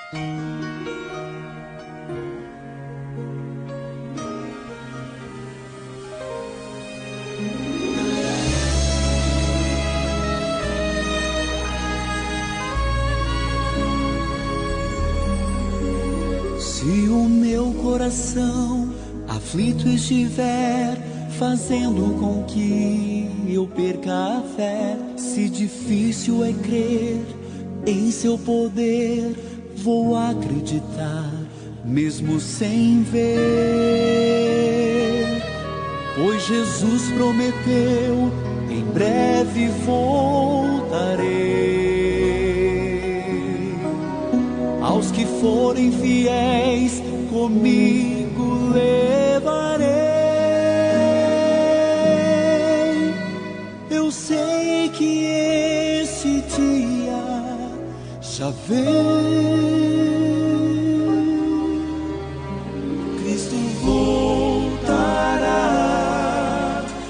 Se o meu coração aflito estiver, fazendo com que eu perca a fé, se difícil é crer em seu poder, vou acreditar, mesmo sem ver. Pois Jesus prometeu, em breve voltarei. Aos que forem fiéis, comigo levarei. Eu sei que esse dia já vem. Cristo voltará,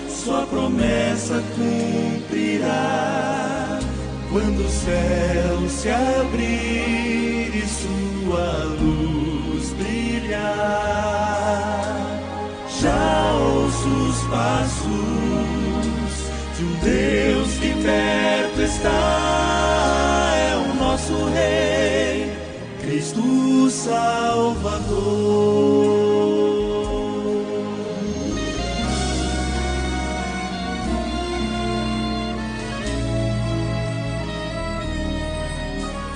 sua promessa cumprirá. Quando o céu se abrir e sua luz brilhar, já ouço os passos de um Deus que perto está. É o nosso Rei, Cristo Salvador.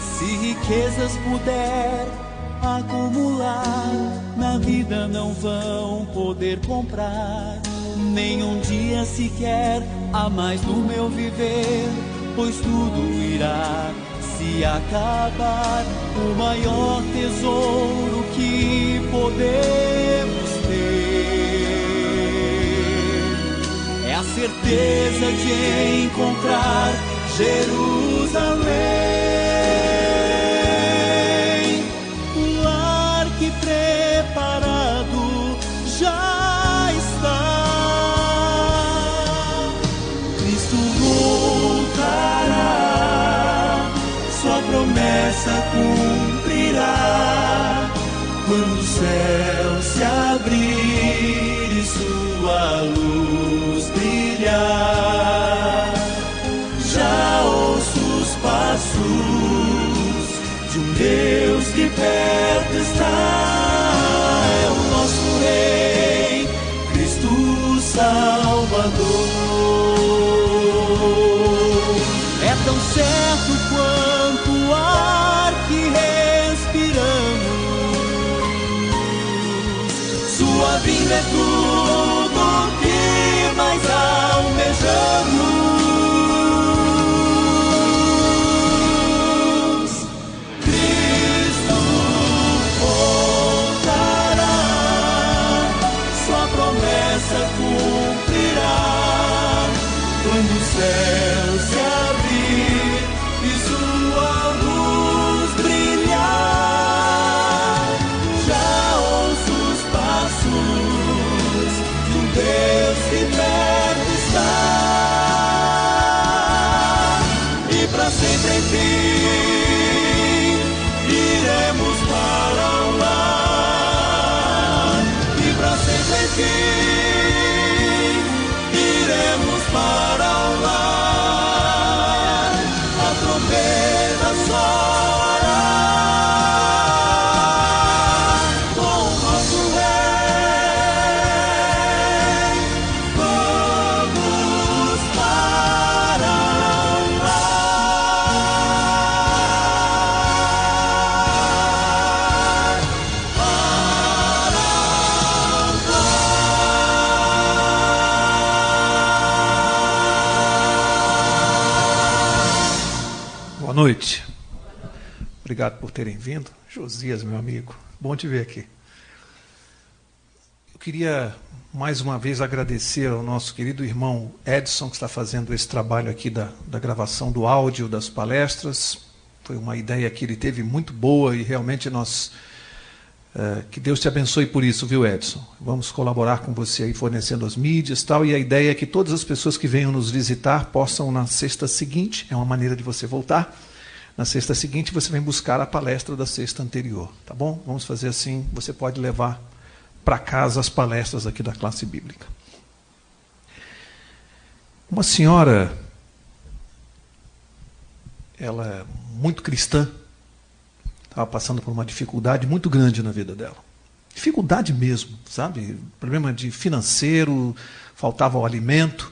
Se riquezas puder acumular, na vida não vão poder comprar nenhum dia sequer a mais do meu viver, pois tudo irá se acabar. O maior tesouro que podemos ter é a certeza de encontrar Jerusalém. Preparado já está. Cristo voltará, sua promessa cumprirá. Quando o céu se abrir e sua luz brilhar, já ouço os passos de um Deus que perto está. É o nosso Rei, Cristo Salvador. É tão certo quanto o ar que respiramos, sua vinda é tudo que mais almejamos. Quando o céu se abrir e sua luz brilhar, já ouço os passos de um Deus que perto está. E para sempre enfim iremos para o lar. E para sempre enfim iremos para o lar. A trombeta soará com o nosso Rei. Vamos para o lar. Boa noite. Obrigado por terem vindo. Josias, meu amigo, bom te ver aqui. Eu queria mais uma vez agradecer ao nosso querido irmão Edson, que está fazendo esse trabalho aqui da gravação do áudio das palestras. Foi uma ideia que ele teve muito boa e realmente nós... que Deus te abençoe por isso, viu, Edson? Vamos colaborar com você aí, fornecendo as mídias e tal, e a ideia é que todas as pessoas que venham nos visitar possam, na sexta seguinte, é uma maneira de você voltar, Na sexta seguinte, você vem buscar a palestra da sexta anterior. Tá bom? Vamos fazer assim. Você pode levar para casa as palestras aqui da classe bíblica. Uma senhora, ela é muito cristã, estava passando por uma dificuldade muito grande na vida dela. Dificuldade mesmo, sabe? Problema de financeiro, faltava o alimento.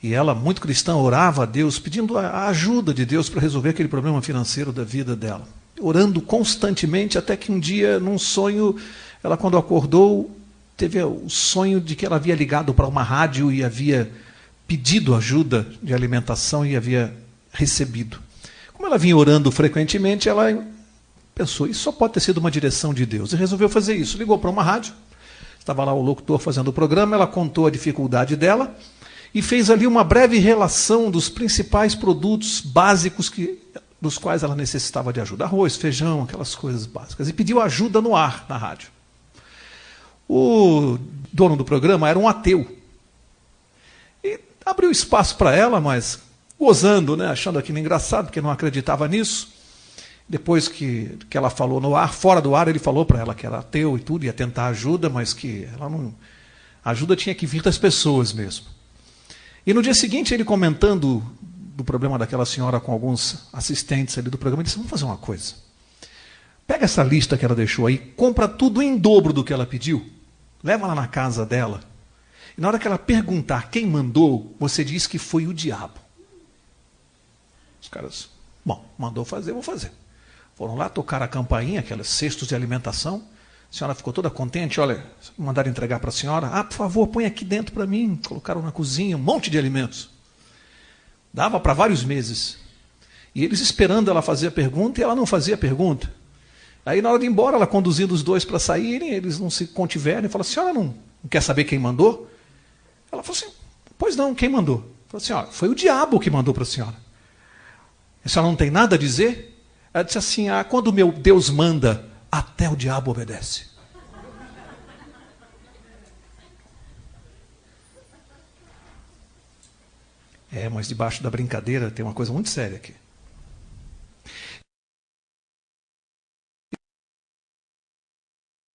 E ela, muito cristã, orava a Deus, pedindo a ajuda de Deus para resolver aquele problema financeiro da vida dela. Orando constantemente, até que um dia, num sonho, ela, quando acordou, teve o sonho de que ela havia ligado para uma rádio e havia pedido ajuda de alimentação e havia recebido. Como ela vinha orando frequentemente, ela pensou, isso só pode ter sido uma direção de Deus. E resolveu fazer isso. Ligou para uma rádio, estava lá o locutor fazendo o programa, ela contou a dificuldade dela e fez ali uma breve relação dos principais produtos básicos dos quais ela necessitava de ajuda. Arroz, feijão, aquelas coisas básicas. E pediu ajuda no ar, na rádio. O dono do programa era um ateu. E abriu espaço para ela, mas gozando, né, achando aquilo engraçado, porque não acreditava nisso. Depois que ela falou no ar, fora do ar, ele falou para ela que era ateu e tudo, ia tentar ajuda, mas que ela não, a ajuda tinha que vir das pessoas mesmo. E no dia seguinte, ele comentando do problema daquela senhora com alguns assistentes ali do programa, ele disse, vamos fazer uma coisa. Pega essa lista que ela deixou aí, compra tudo em dobro do que ela pediu, leva lá na casa dela, e na hora que ela perguntar quem mandou, você diz que foi o diabo. Os caras, bom, mandou fazer, vou fazer. Foram lá, tocaram a campainha, aqueles cestos de alimentação. A senhora ficou toda contente, olha, mandaram entregar para a senhora. Ah, por favor, põe aqui dentro para mim. Colocaram na cozinha um monte de alimentos. Dava para vários meses. E eles esperando ela fazer a pergunta, e ela não fazia a pergunta. Aí, na hora de ir embora, ela conduzindo os dois para saírem, eles não se contiveram e falaram, a senhora não quer saber quem mandou? Ela falou assim, pois não, quem mandou? Falou assim, ó, foi o diabo que mandou para a senhora. A senhora não tem nada a dizer? Ela disse assim, ah, quando o meu Deus manda, até o diabo obedece. É, mas debaixo da brincadeira tem uma coisa muito séria aqui.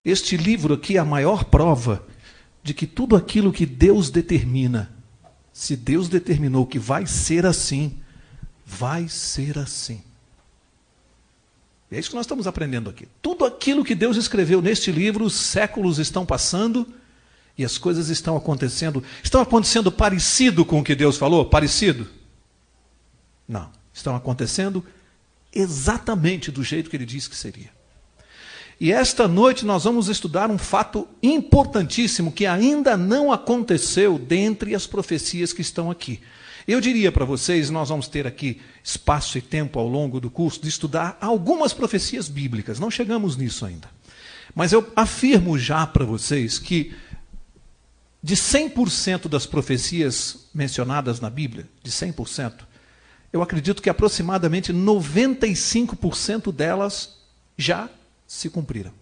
Este livro aqui é a maior prova de que tudo aquilo que Deus determina, se Deus determinou que vai ser assim, vai ser assim. É isso que nós estamos aprendendo aqui. Tudo aquilo que Deus escreveu neste livro, os séculos estão passando e as coisas estão acontecendo. Estão acontecendo parecido com o que Deus falou? Parecido? Não. Estão acontecendo exatamente do jeito que Ele disse que seria. E esta noite nós vamos estudar um fato importantíssimo que ainda não aconteceu dentre as profecias que estão aqui. Eu diria para vocês, nós vamos ter aqui espaço e tempo ao longo do curso de estudar algumas profecias bíblicas. Não chegamos nisso ainda. Mas eu afirmo já para vocês que de 100% das profecias mencionadas na Bíblia, de 100%, eu acredito que aproximadamente 95% delas já se cumpriram.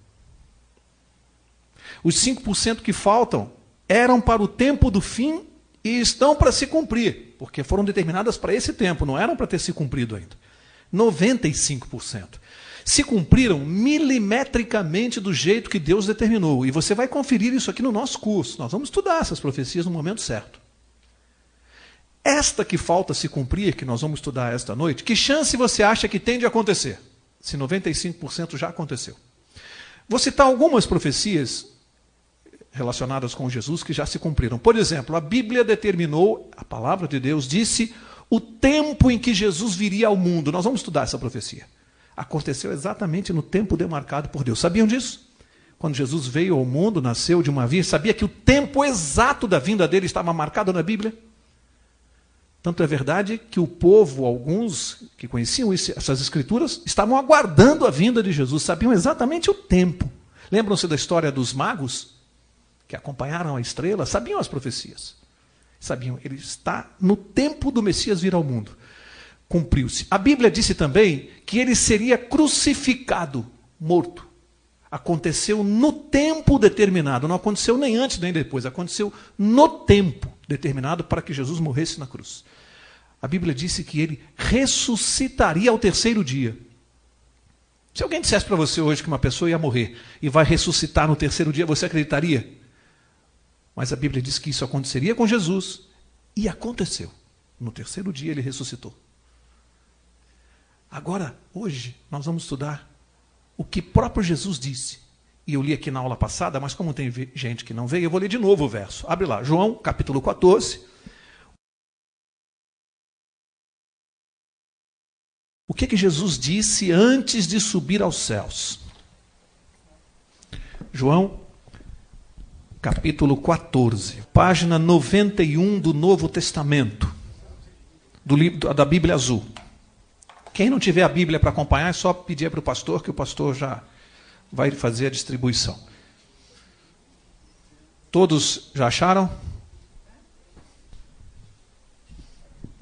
Os 5% que faltam eram para o tempo do fim e estão para se cumprir, porque foram determinadas para esse tempo, não eram para ter se cumprido ainda. 95%. Se cumpriram milimetricamente do jeito que Deus determinou. E você vai conferir isso aqui no nosso curso. Nós vamos estudar essas profecias no momento certo. Esta que falta se cumprir, que nós vamos estudar esta noite, que chance você acha que tem de acontecer? Se 95% já aconteceu. Vou citar algumas profecias relacionadas com Jesus que já se cumpriram. Por exemplo, a Bíblia determinou, a palavra de Deus disse, o tempo em que Jesus viria ao mundo. Nós vamos estudar essa profecia. Aconteceu exatamente no tempo demarcado por Deus. Sabiam disso? Quando Jesus veio ao mundo, nasceu de uma virgem, sabia que o tempo exato da vinda dele estava marcado na Bíblia? Tanto é verdade que o povo, alguns que conheciam essas escrituras, estavam aguardando a vinda de Jesus, sabiam exatamente o tempo. Lembram-se da história dos magos? Que acompanharam a estrela, sabiam as profecias. Sabiam, ele está no tempo do Messias vir ao mundo. Cumpriu-se. A Bíblia disse também que ele seria crucificado, morto. Aconteceu no tempo determinado, não aconteceu nem antes nem depois, aconteceu no tempo determinado para que Jesus morresse na cruz. A Bíblia disse que ele ressuscitaria ao terceiro dia. Se alguém dissesse para você hoje que uma pessoa ia morrer e vai ressuscitar no terceiro dia, você acreditaria? Mas a Bíblia diz que isso aconteceria com Jesus, e aconteceu. No terceiro dia ele ressuscitou. Agora, hoje, nós vamos estudar o que próprio Jesus disse. E eu li aqui na aula passada, mas como tem gente que não veio, eu vou ler de novo o verso. Abre lá, João, capítulo 14. O que Jesus disse antes de subir aos céus? João, capítulo 14, página 91 do Novo Testamento, do livro da Bíblia Azul. Quem não tiver a Bíblia para acompanhar, é só pedir para o pastor, que o pastor já vai fazer a distribuição. Todos já acharam?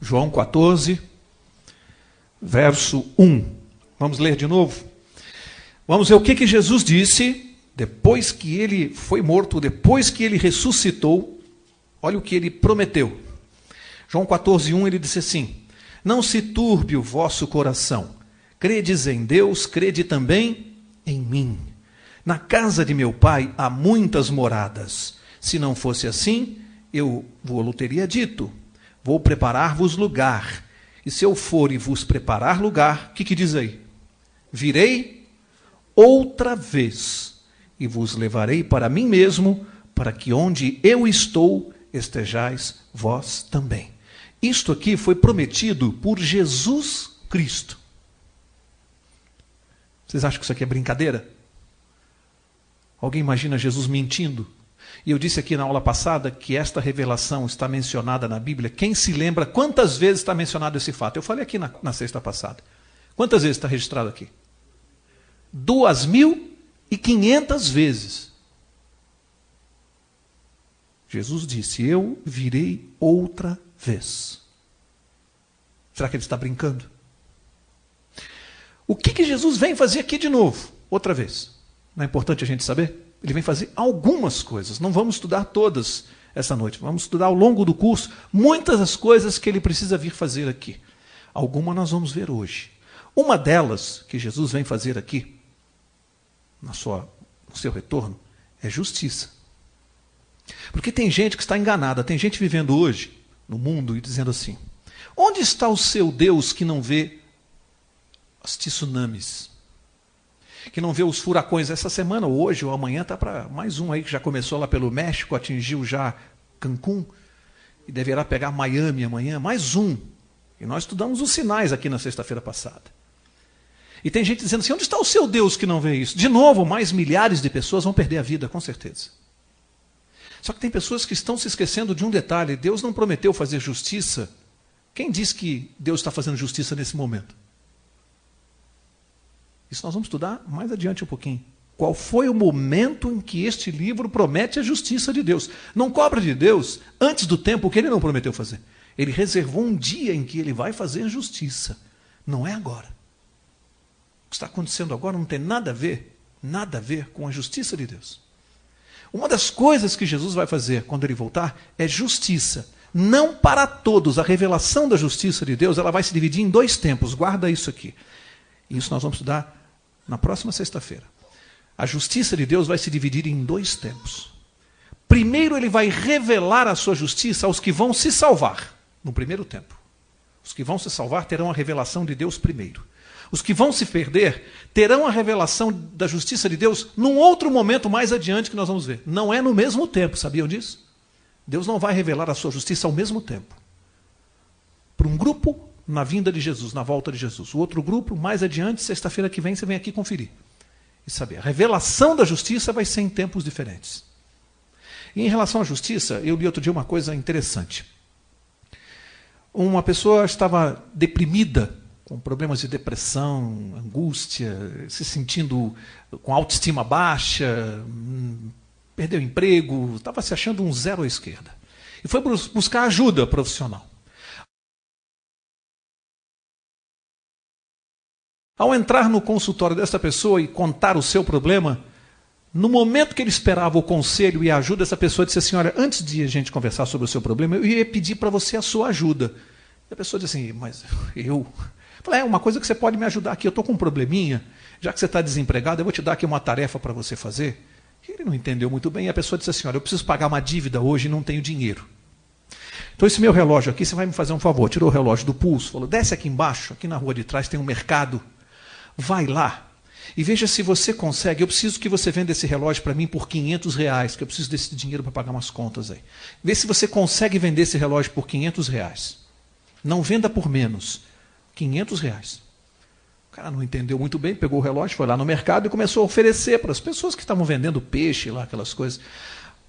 João 14, verso 1. Vamos ler de novo? Vamos ver o que Jesus disse depois que ele foi morto, depois que ele ressuscitou. Olha o que ele prometeu. João 14, 1, ele disse assim: não se turbe o vosso coração. Credes em Deus, crede também em mim. Na casa de meu pai há muitas moradas. Se não fosse assim, eu vou-lo teria dito. Vou preparar-vos lugar. E se eu for e vos preparar lugar, o que diz aí? Virei outra vez e vos levarei para mim mesmo, para que onde eu estou, estejais vós também. Isto aqui foi prometido por Jesus Cristo. Vocês acham que isso aqui é brincadeira? Alguém imagina Jesus mentindo? E eu disse aqui na aula passada que esta revelação está mencionada na Bíblia. Quem se lembra quantas vezes está mencionado esse fato? Eu falei aqui na sexta passada. Quantas vezes está registrado aqui? 2.500 vezes. Jesus disse: eu virei outra vez. Será que ele está brincando? O que Jesus vem fazer aqui de novo? Outra vez. Não é importante a gente saber? Ele vem fazer algumas coisas. Não vamos estudar todas essa noite. Vamos estudar ao longo do curso muitas das coisas que ele precisa vir fazer aqui. Algumas nós vamos ver hoje. Uma delas que Jesus vem fazer aqui, no seu retorno, é justiça. Porque tem gente que está enganada, tem gente vivendo hoje no mundo e dizendo assim: onde está o seu Deus que não vê os tsunamis? Que não vê os furacões? Essa semana, hoje ou amanhã, está para mais um aí que já começou lá pelo México, atingiu já Cancún e deverá pegar Miami amanhã, mais um. E nós estudamos os sinais aqui na sexta-feira passada. E tem gente dizendo assim: onde está o seu Deus que não vê isso? De novo, mais milhares de pessoas vão perder a vida, com certeza. Só que tem pessoas que estão se esquecendo de um detalhe: Deus não prometeu fazer justiça. Quem diz que Deus está fazendo justiça nesse momento? Isso nós vamos estudar mais adiante um pouquinho. Qual foi o momento em que este livro promete a justiça de Deus? Não cobra de Deus, antes do tempo, o que ele não prometeu fazer. Ele reservou um dia em que ele vai fazer justiça. Não é agora. O que está acontecendo agora não tem nada a ver com a justiça de Deus. Uma das coisas que Jesus vai fazer quando ele voltar é justiça. Não para todos. A revelação da justiça de Deus, ela vai se dividir em 2 tempos. Guarda isso aqui. Isso nós vamos estudar na próxima sexta-feira. A justiça de Deus vai se dividir em 2 tempos. Primeiro ele vai revelar a sua justiça aos que vão se salvar, no primeiro tempo. Os que vão se salvar terão a revelação de Deus primeiro. Os que vão se perder terão a revelação da justiça de Deus num outro momento mais adiante que nós vamos ver. Não é no mesmo tempo, sabiam disso? Deus não vai revelar a sua justiça ao mesmo tempo. Para um grupo, na vinda de Jesus, na volta de Jesus. O outro grupo, mais adiante, sexta-feira que vem, você vem aqui conferir. E saber. A revelação da justiça vai ser em tempos diferentes. E em relação à justiça, eu li outro dia uma coisa interessante. Uma pessoa estava deprimida, com problemas de depressão, angústia, se sentindo com autoestima baixa, perdeu o emprego, estava se achando um zero à esquerda. E foi buscar ajuda profissional. Ao entrar no consultório dessa pessoa e contar o seu problema, no momento que ele esperava o conselho e a ajuda, essa pessoa disse assim: olha, antes de a gente conversar sobre o seu problema, eu ia pedir para você a sua ajuda. E a pessoa diz assim, mas eu... Falei, uma coisa que você pode me ajudar aqui, eu estou com um probleminha, já que você está desempregado, eu vou te dar aqui uma tarefa para você fazer. Ele não entendeu muito bem, e a pessoa disse assim, olha, eu preciso pagar uma dívida hoje e não tenho dinheiro. Então esse meu relógio aqui, você vai me fazer um favor, tirou o relógio do pulso, falou, desce aqui embaixo, aqui na rua de trás tem um mercado, vai lá e veja se você consegue, eu preciso que você venda esse relógio para mim por R$500, que eu preciso desse dinheiro para pagar umas contas aí. Vê se você consegue vender esse relógio por R$500. Não venda por menos, R$500. O cara não entendeu muito bem, pegou o relógio, foi lá no mercado e começou a oferecer para as pessoas que estavam vendendo peixe lá, aquelas coisas.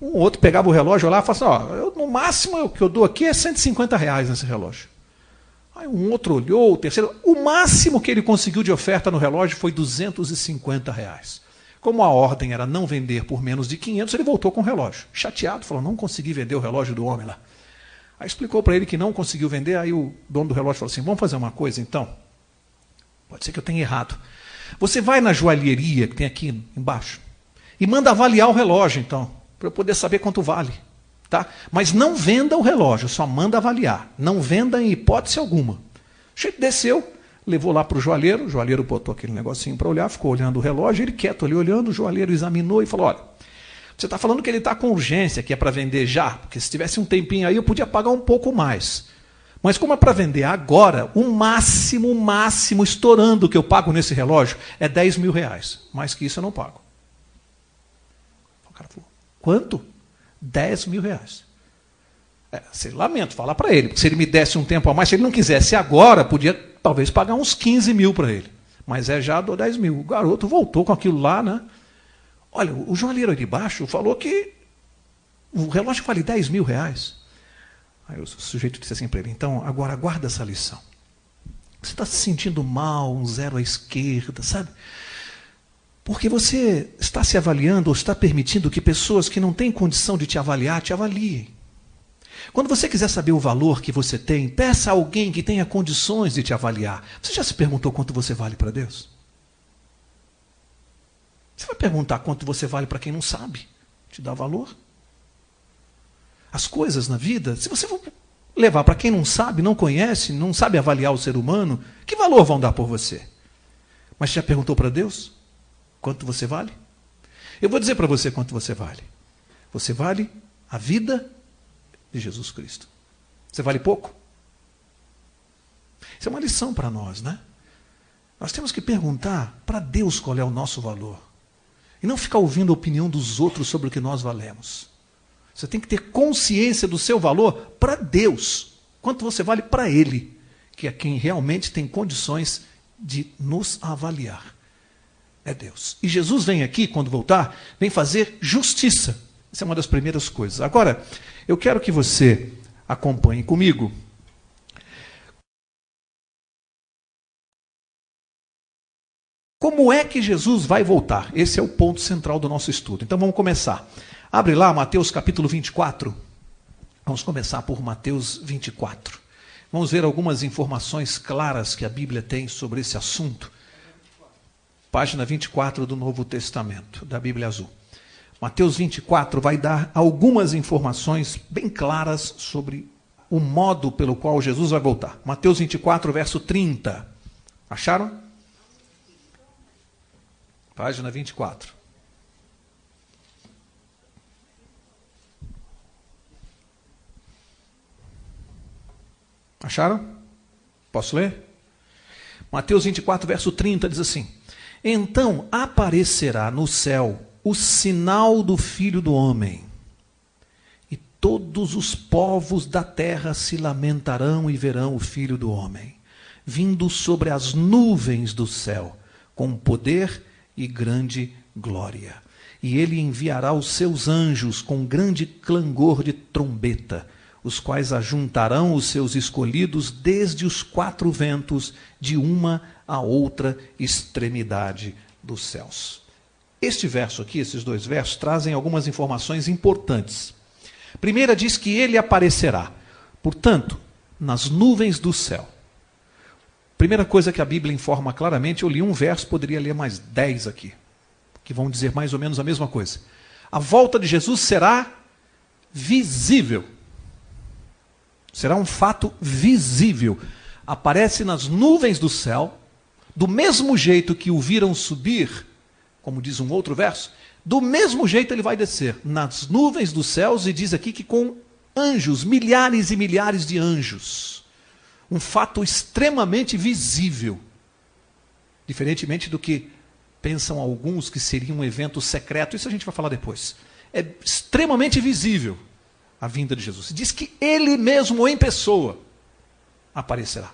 Um outro pegava o relógio lá e falava assim, no máximo o que eu dou aqui é R$150 nesse relógio. Aí um outro olhou, o terceiro, o máximo que ele conseguiu de oferta no relógio foi R$250. Como a ordem era não vender por menos de 500, ele voltou com o relógio. Chateado, falou, não consegui vender o relógio do homem lá. Aí explicou para ele que não conseguiu vender, aí o dono do relógio falou assim, vamos fazer uma coisa então? Pode ser que eu tenha errado. Você vai na joalheria que tem aqui embaixo e manda avaliar o relógio então, para eu poder saber quanto vale. Tá? Mas não venda o relógio, só manda avaliar. Não venda em hipótese alguma. O sujeito desceu, levou lá para o joalheiro botou aquele negocinho para olhar, ficou olhando o relógio, ele quieto ali olhando, o joalheiro examinou e falou, olha, você está falando que ele está com urgência, que é para vender já, porque se tivesse um tempinho aí eu podia pagar um pouco mais. Mas como é para vender agora, o máximo, estourando o que eu pago nesse relógio é R$10.000. Mais que isso eu não pago. O cara falou, quanto? R$10.000. Você lamento, fala para ele, porque se ele me desse um tempo a mais, se ele não quisesse agora, podia talvez pagar uns 15 mil para ele. Mas já dou 10 mil. O garoto voltou com aquilo lá, né? Olha, o joalheiro aí de baixo falou que o relógio vale R$10.000. Aí o sujeito disse assim para ele, então, agora guarda essa lição. Você está se sentindo mal, um zero à esquerda, sabe? Porque você está se avaliando ou está permitindo que pessoas que não têm condição de te avaliar, te avaliem. Quando você quiser saber o valor que você tem, peça a alguém que tenha condições de te avaliar. Você já se perguntou quanto você vale para Deus? Você vai perguntar quanto você vale para quem não sabe te dar valor? As coisas na vida, se você for levar para quem não sabe, não conhece, não sabe avaliar o ser humano, que valor vão dar por você? Mas já perguntou para Deus? Quanto você vale? Eu vou dizer para você quanto você vale. Você vale a vida de Jesus Cristo. Você vale pouco? Isso é uma lição para nós, né? Nós temos que perguntar para Deus qual é o nosso valor. E não ficar ouvindo a opinião dos outros sobre o que nós valemos. Você tem que ter consciência do seu valor para Deus. Quanto você vale para Ele, que é quem realmente tem condições de nos avaliar. É Deus. E Jesus vem aqui, quando voltar, vem fazer justiça. Essa é uma das primeiras coisas. Agora, eu quero que você acompanhe comigo. Como é que Jesus vai voltar? Esse é o ponto central do nosso estudo. Então vamos começar. Abre lá Mateus capítulo 24. Vamos começar por Mateus 24. Vamos ver algumas informações claras que a Bíblia tem sobre esse assunto. Página 24 do Novo Testamento, da Bíblia Azul. Mateus 24 vai dar algumas informações bem claras sobre o modo pelo qual Jesus vai voltar. Mateus 24, verso 30. Acharam? Página 24. Acharam? Posso ler? Mateus 24, verso 30 diz assim: então aparecerá no céu o sinal do Filho do Homem, e todos os povos da terra se lamentarão e verão o Filho do Homem, vindo sobre as nuvens do céu, com poder e grande glória. E ele enviará os seus anjos com grande clangor de trombeta, os quais ajuntarão os seus escolhidos desde os quatro ventos, de uma a outra extremidade dos céus. Este verso aqui, esses dois versos, trazem algumas informações importantes. Primeira diz que ele aparecerá, portanto, nas nuvens do céu. Primeira coisa que a Bíblia informa claramente, eu li um verso, poderia ler mais 10 aqui, que vão dizer mais ou menos a mesma coisa. A volta de Jesus será visível. Será um fato visível. Aparece nas nuvens do céu, do mesmo jeito que o viram subir, como diz um outro verso, do mesmo jeito ele vai descer, nas nuvens dos céus, e diz aqui que com anjos, milhares e milhares de anjos. Um fato extremamente visível. Diferentemente do que pensam alguns que seria um evento secreto, isso a gente vai falar depois. É extremamente visível a vinda de Jesus. Diz que ele mesmo em pessoa aparecerá.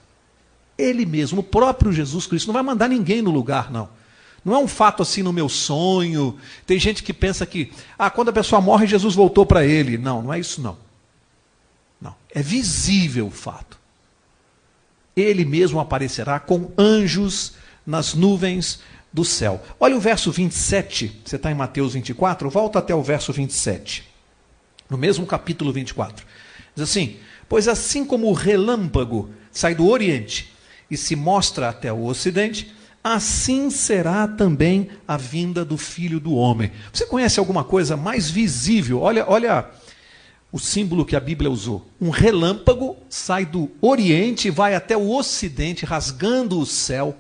Ele mesmo, o próprio Jesus Cristo, não vai mandar ninguém no lugar, não. Não é um fato assim no meu sonho. Tem gente que pensa que, quando a pessoa morre, Jesus voltou para ele. Não, não é isso não. Não, é visível o fato. Ele mesmo aparecerá com anjos nas nuvens do céu. Olha o verso 27, você está em Mateus 24, volta até o verso 27. No mesmo capítulo 24. Diz assim: pois assim como o relâmpago sai do Oriente e se mostra até o Ocidente, assim será também a vinda do Filho do Homem. Você conhece alguma coisa mais visível? Olha o símbolo que a Bíblia usou. Um relâmpago sai do Oriente e vai até o Ocidente, rasgando o céu.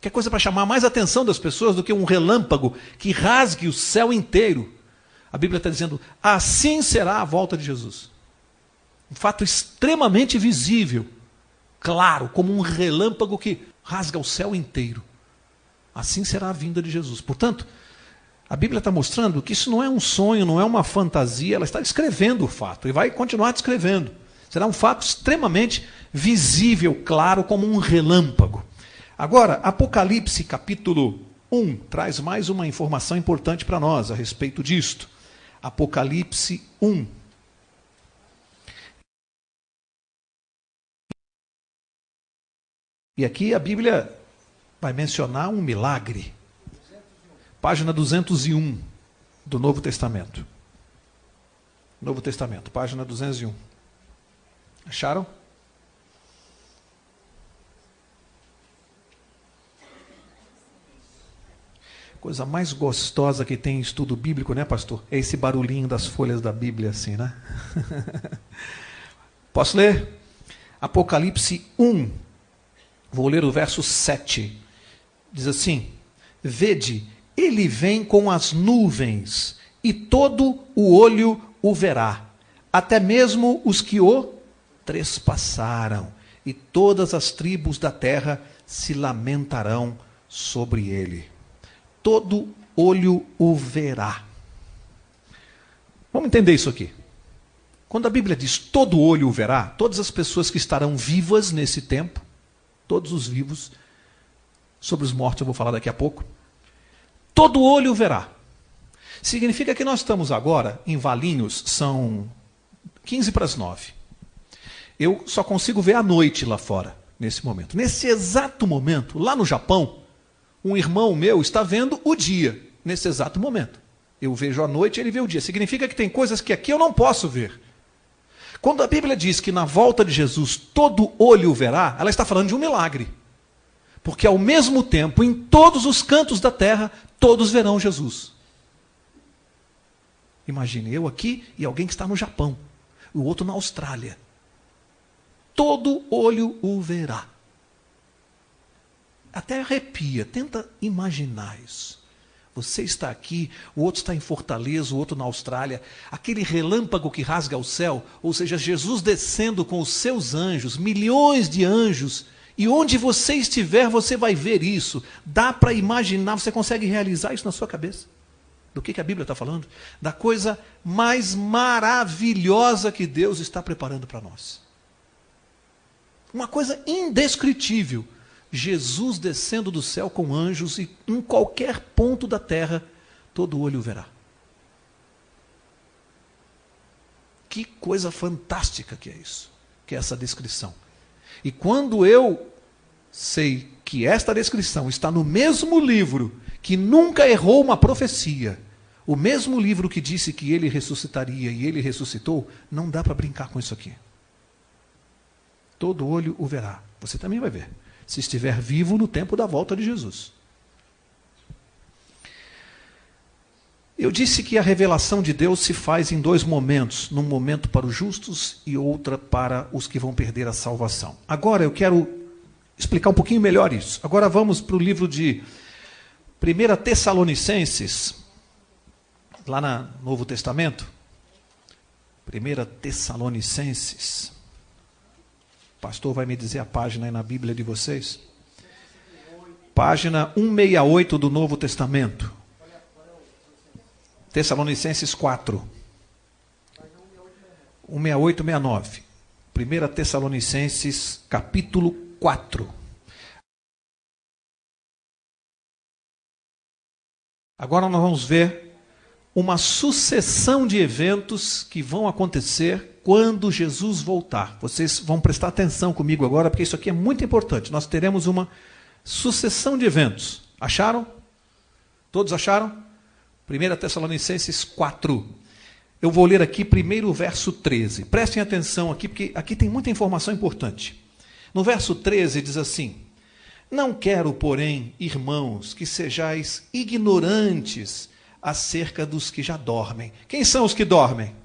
Que coisa para chamar mais a atenção das pessoas do que um relâmpago que rasgue o céu inteiro. A Bíblia está dizendo, assim será a volta de Jesus. Um fato extremamente visível, claro, como um relâmpago que rasga o céu inteiro. Assim será a vinda de Jesus. Portanto, a Bíblia está mostrando que isso não é um sonho, não é uma fantasia, ela está descrevendo o fato e vai continuar descrevendo. Será um fato extremamente visível, claro, como um relâmpago. Agora, Apocalipse capítulo 1 traz mais uma informação importante para nós a respeito disto. Apocalipse 1. E aqui a Bíblia vai mencionar um milagre. Página 201 do Novo Testamento. Novo Testamento, página 201. Acharam? Coisa mais gostosa que tem em estudo bíblico, né, pastor? É esse barulhinho das folhas da Bíblia, assim, né? Posso ler? Apocalipse 1. Vou ler o verso 7. Diz assim: vede, ele vem com as nuvens, e todo o olho o verá, até mesmo os que o trespassaram, e todas as tribos da terra se lamentarão sobre ele. Todo olho o verá. Vamos entender isso aqui. Quando a Bíblia diz todo olho o verá, todas as pessoas que estarão vivas nesse tempo, todos os vivos, sobre os mortos eu vou falar daqui a pouco, todo olho o verá. Significa que nós estamos agora em Valinhos, são 15 para as 9. Eu só consigo ver à noite lá fora, nesse momento. Nesse exato momento, lá no Japão, um irmão meu está vendo o dia, nesse exato momento. Eu vejo a noite e ele vê o dia. Significa que tem coisas que aqui eu não posso ver. Quando a Bíblia diz que na volta de Jesus todo olho o verá, ela está falando de um milagre. Porque ao mesmo tempo, em todos os cantos da terra, todos verão Jesus. Imagine eu aqui e alguém que está no Japão, o outro na Austrália. Todo olho o verá. Até arrepia, tenta imaginar isso. Você está aqui, o outro está em Fortaleza, o outro na Austrália. Aquele relâmpago que rasga o céu, ou seja, Jesus descendo com os seus anjos, milhões de anjos, e onde você estiver, você vai ver isso. Dá para imaginar, você consegue realizar isso na sua cabeça? Do que a Bíblia está falando? Da coisa mais maravilhosa que Deus está preparando para nós. Uma coisa indescritível. Jesus descendo do céu com anjos e em qualquer ponto da terra, todo olho o verá. Que coisa fantástica que é isso, que é essa descrição. E quando eu sei que esta descrição está no mesmo livro que nunca errou uma profecia, o mesmo livro que disse que ele ressuscitaria e ele ressuscitou, não dá para brincar com isso aqui. Todo olho o verá. Você também vai ver, se estiver vivo no tempo da volta de Jesus. Eu disse que a revelação de Deus se faz em dois momentos, num momento para os justos e outra para os que vão perder a salvação. Agora eu quero explicar um pouquinho melhor isso. Agora vamos para o livro de 1 Tessalonicenses, lá no Novo Testamento. 1 Tessalonicenses. O pastor vai me dizer a página aí na Bíblia de vocês. Página 168 do Novo Testamento. Tessalonicenses 4. 168, 69. 1 Tessalonicenses, capítulo 4. Agora nós vamos ver uma sucessão de eventos que vão acontecer quando Jesus voltar. Vocês vão prestar atenção comigo agora, porque isso aqui é muito importante. Nós teremos uma sucessão de eventos. Acharam? Todos acharam? 1 Tessalonicenses 4. Eu vou ler aqui primeiro o verso 13. Prestem atenção aqui, porque aqui tem muita informação importante. No verso 13 diz assim: não quero, porém, irmãos, que sejais ignorantes acerca dos que já dormem. Quem são os que dormem?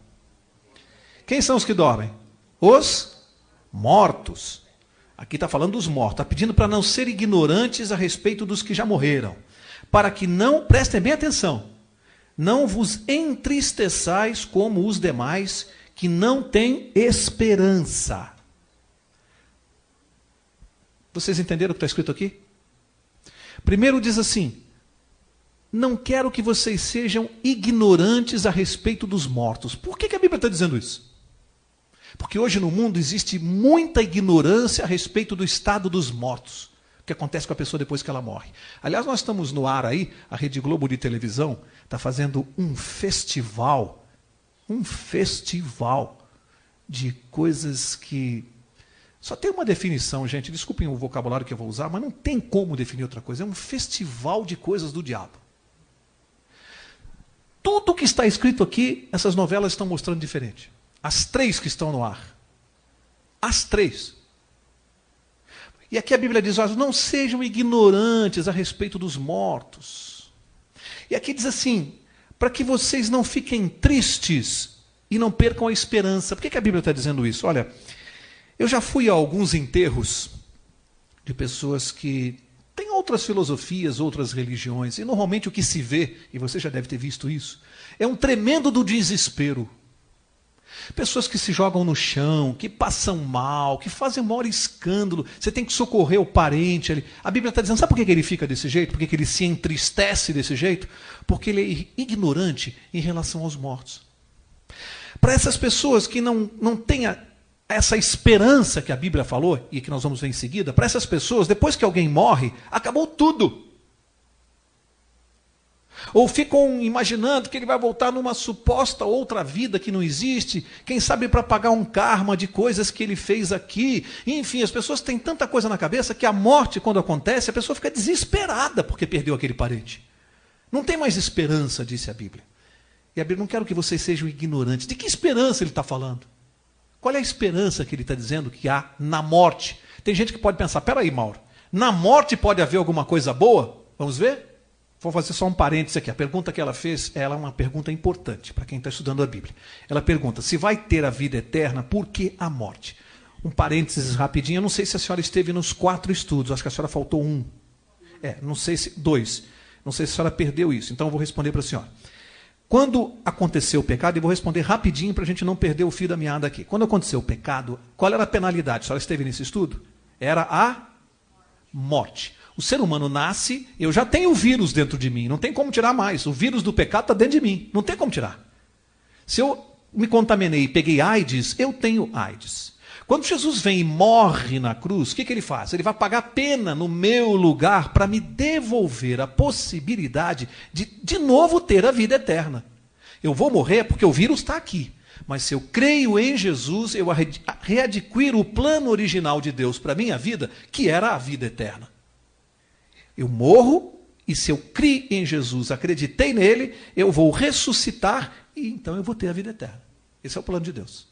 Quem são os que dormem? Os mortos. Aqui está falando dos mortos. Está pedindo para não ser ignorantes a respeito dos que já morreram. Para que não, prestem bem atenção, não vos entristeçais como os demais, que não têm esperança. Vocês entenderam o que está escrito aqui? Primeiro diz assim: não quero que vocês sejam ignorantes a respeito dos mortos. Por que a Bíblia está dizendo isso? Porque hoje no mundo existe muita ignorância a respeito do estado dos mortos, o que acontece com a pessoa depois que ela morre. Aliás, nós estamos no ar aí, a Rede Globo de televisão está fazendo um festival de coisas que só tem uma definição, gente, desculpem o vocabulário que eu vou usar, mas não tem como definir outra coisa. É um festival de coisas do diabo. Tudo que está escrito aqui, essas novelas estão mostrando diferente. As 3 que estão no ar. As 3. E aqui a Bíblia diz: olha, não sejam ignorantes a respeito dos mortos. E aqui diz assim: para que vocês não fiquem tristes e não percam a esperança. Por que a Bíblia está dizendo isso? Olha, eu já fui a alguns enterros de pessoas que têm outras filosofias, outras religiões, e normalmente o que se vê, e você já deve ter visto isso, é um tremendo do desespero. Pessoas que se jogam no chão, que passam mal, que fazem o maior escândalo. Você tem que socorrer o parente ali. A Bíblia está dizendo, sabe por que ele fica desse jeito? Por que ele se entristece desse jeito? Porque ele é ignorante em relação aos mortos. Para essas pessoas que não têm essa esperança que a Bíblia falou, e que nós vamos ver em seguida, para essas pessoas, depois que alguém morre, acabou tudo. Ou ficam imaginando que ele vai voltar numa suposta outra vida que não existe, quem sabe para pagar um karma de coisas que ele fez aqui. Enfim, as pessoas têm tanta coisa na cabeça que a morte, quando acontece, a pessoa fica desesperada porque perdeu aquele parente. Não tem mais esperança, disse a Bíblia. E a Bíblia: não quero que vocês sejam ignorantes. De que esperança ele está falando? Qual é a esperança que ele está dizendo que há na morte? Tem gente que pode pensar: peraí, Mauro, na morte pode haver alguma coisa boa? Vamos ver? Vou fazer só um parênteses aqui. A pergunta que ela fez, ela é uma pergunta importante para quem está estudando a Bíblia. Ela pergunta: se vai ter a vida eterna, por que a morte? Um parênteses rapidinho. Eu não sei se a senhora esteve nos 4 estudos. Acho que a senhora faltou 1. Não sei se 2. Não sei se a senhora perdeu isso. Então eu vou responder para a senhora. Quando aconteceu o pecado, e vou responder rapidinho para a gente não perder o fio da meada aqui. Quando aconteceu o pecado, qual era a penalidade? A senhora esteve nesse estudo? Era a morte. O ser humano nasce, eu já tenho o vírus dentro de mim, não tem como tirar mais. O vírus do pecado está dentro de mim, não tem como tirar. Se eu me contaminei e peguei AIDS, eu tenho AIDS. Quando Jesus vem e morre na cruz, o que ele faz? Ele vai pagar pena no meu lugar para me devolver a possibilidade de novo ter a vida eterna. Eu vou morrer porque o vírus está aqui. Mas se eu creio em Jesus, eu readquiro o plano original de Deus para a minha vida, que era a vida eterna. Eu morro, e se eu criei em Jesus, acreditei nele, eu vou ressuscitar, e então eu vou ter a vida eterna. Esse é o plano de Deus.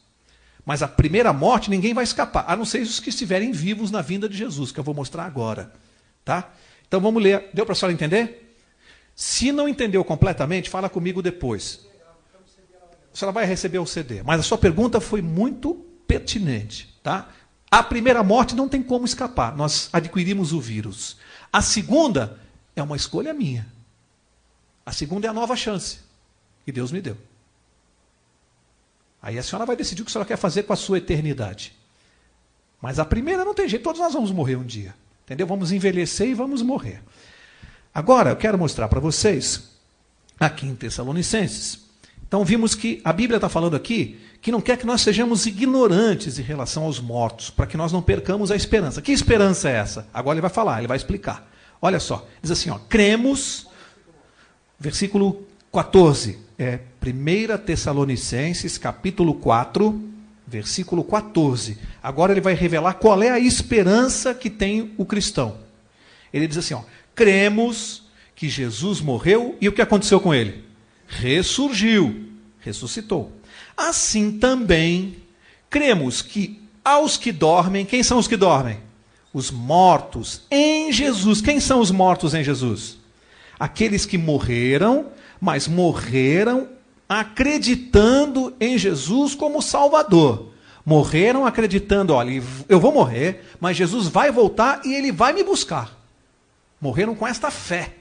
Mas a primeira morte ninguém vai escapar, a não ser os que estiverem vivos na vinda de Jesus, que eu vou mostrar agora. Tá? Então vamos ler. Deu para a senhora entender? Se não entendeu completamente, fala comigo depois. A senhora vai receber o CD. Mas a sua pergunta foi muito pertinente. Tá? A primeira morte não tem como escapar. Nós adquirimos o vírus. A segunda é uma escolha minha. A segunda é a nova chance que Deus me deu. Aí a senhora vai decidir o que a senhora quer fazer com a sua eternidade. Mas a primeira não tem jeito, todos nós vamos morrer um dia. Entendeu? Vamos envelhecer e vamos morrer. Agora, eu quero mostrar para vocês, aqui em Tessalonicenses. Então, vimos que a Bíblia está falando aqui que não quer que nós sejamos ignorantes em relação aos mortos, para que nós não percamos a esperança. Que esperança é essa? Agora ele vai falar, ele vai explicar. Olha só, diz assim, ó, cremos, versículo 14, 1 Tessalonicenses, capítulo 4, versículo 14. Agora ele vai revelar qual é a esperança que tem o cristão. Ele diz assim, ó, cremos que Jesus morreu e o que aconteceu com ele? Ressurgiu, ressuscitou. Assim também cremos que aos que dormem, quem são os que dormem? Os mortos em Jesus. Quem são os mortos em Jesus? Aqueles que morreram, mas morreram acreditando em Jesus como Salvador. Morreram acreditando, olha, eu vou morrer, mas Jesus vai voltar e ele vai me buscar. Morreram com esta fé,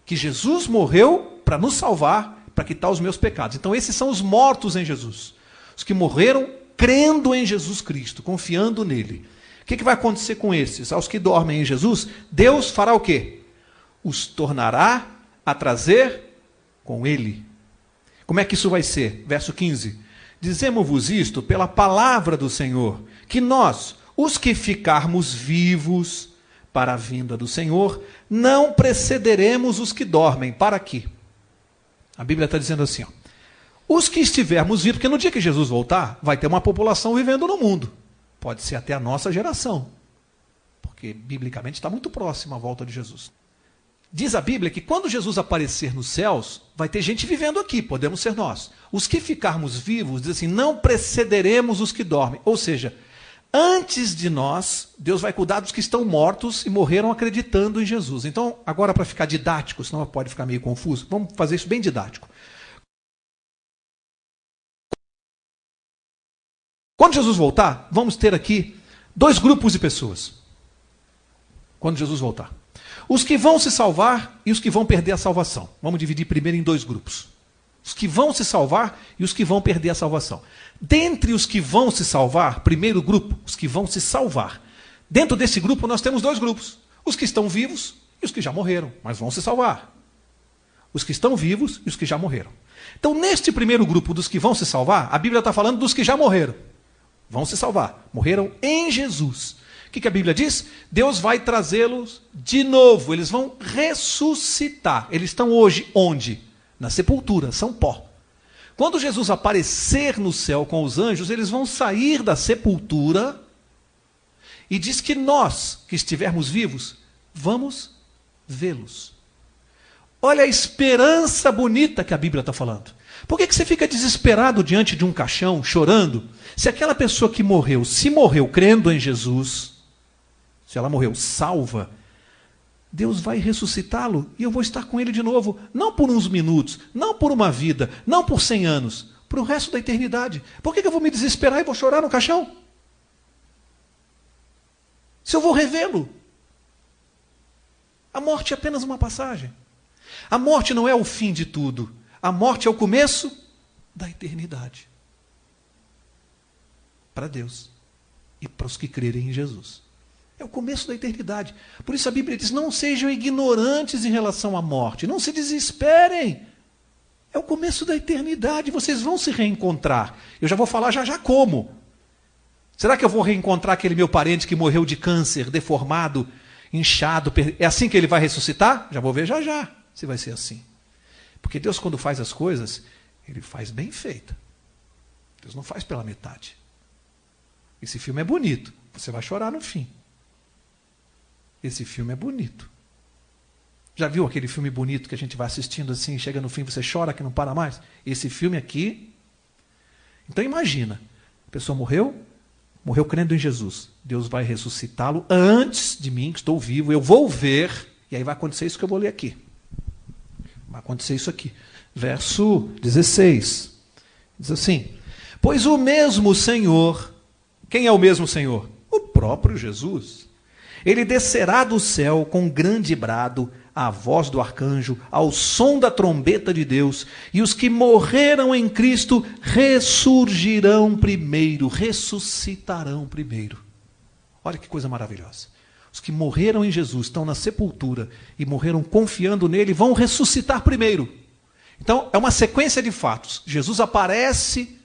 que Jesus morreu para nos salvar, para quitar os meus pecados. Então esses são os mortos em Jesus. Os que morreram crendo em Jesus Cristo, confiando nele. O que vai acontecer com esses? Aos que dormem em Jesus, Deus fará o quê? Os tornará a trazer com ele. Como é que isso vai ser? Verso 15. Dizemos-vos isto pela palavra do Senhor, que nós, os que ficarmos vivos para a vinda do Senhor, não precederemos os que dormem. Para quê? A Bíblia está dizendo assim, ó, os que estivermos vivos, porque no dia que Jesus voltar, vai ter uma população vivendo no mundo. Pode ser até a nossa geração, porque biblicamente está muito próxima a volta de Jesus. Diz a Bíblia que quando Jesus aparecer nos céus, vai ter gente vivendo aqui, podemos ser nós. Os que ficarmos vivos, diz assim, não precederemos os que dormem. Ou seja, antes de nós, Deus vai cuidar dos que estão mortos e morreram acreditando em Jesus. Então, agora para ficar didático, senão pode ficar meio confuso, vamos fazer isso bem didático. Quando Jesus voltar, vamos ter aqui dois grupos de pessoas. Quando Jesus voltar. Os que vão se salvar e os que vão perder a salvação. Vamos dividir primeiro em dois grupos. Os que vão se salvar e os que vão perder a salvação. Dentre os que vão se salvar, primeiro grupo, os que vão se salvar. Dentro desse grupo nós temos dois grupos. Os que estão vivos e os que já morreram, mas vão se salvar. Os que estão vivos e os que já morreram. Então, neste primeiro grupo dos que vão se salvar, a Bíblia está falando dos que já morreram. Vão se salvar. Morreram em Jesus. O que a Bíblia diz? Deus vai trazê-los de novo. Eles vão ressuscitar. Eles estão hoje onde? Na sepultura, são pó. Quando Jesus aparecer no céu com os anjos, eles vão sair da sepultura e diz que nós, que estivermos vivos, vamos vê-los. Olha a esperança bonita que a Bíblia está falando. Por que você fica desesperado diante de um caixão, chorando? Se aquela pessoa que morreu, se morreu crendo em Jesus, se ela morreu salva, Deus vai ressuscitá-lo e eu vou estar com ele de novo, não por uns minutos, não por uma vida, não por 100 anos, para o resto da eternidade. Por que eu vou me desesperar e vou chorar no caixão? Se eu vou revê-lo. A morte é apenas uma passagem. A morte não é o fim de tudo. A morte é o começo da eternidade. Para Deus e para os que crerem em Jesus. É o começo da eternidade. Por isso a Bíblia diz, não sejam ignorantes em relação à morte. Não se desesperem. É o começo da eternidade. Vocês vão se reencontrar. Eu já vou falar já como. Será que eu vou reencontrar aquele meu parente que morreu de câncer, deformado, inchado? É assim que ele vai ressuscitar? Já vou ver já se vai ser assim. Porque Deus, quando faz as coisas, ele faz bem feita. Deus não faz pela metade. Esse filme é bonito. Você vai chorar no fim. Esse filme é bonito. Já viu aquele filme bonito que a gente vai assistindo assim, chega no fim, você chora que não para mais? Esse filme aqui... Então imagina, a pessoa morreu crendo em Jesus. Deus vai ressuscitá-lo antes de mim, que estou vivo, eu vou ver, e aí vai acontecer isso que eu vou ler aqui. Vai acontecer isso aqui. Verso 16. Diz assim: pois o mesmo Senhor, quem é o mesmo Senhor? O próprio Jesus. Ele descerá do céu com grande brado, à voz do arcanjo, ao som da trombeta de Deus, e os que morreram em Cristo ressurgirão primeiro, ressuscitarão primeiro. Olha que coisa maravilhosa. Os que morreram em Jesus, estão na sepultura e morreram confiando nele, vão ressuscitar primeiro. Então, é uma sequência de fatos. Jesus aparece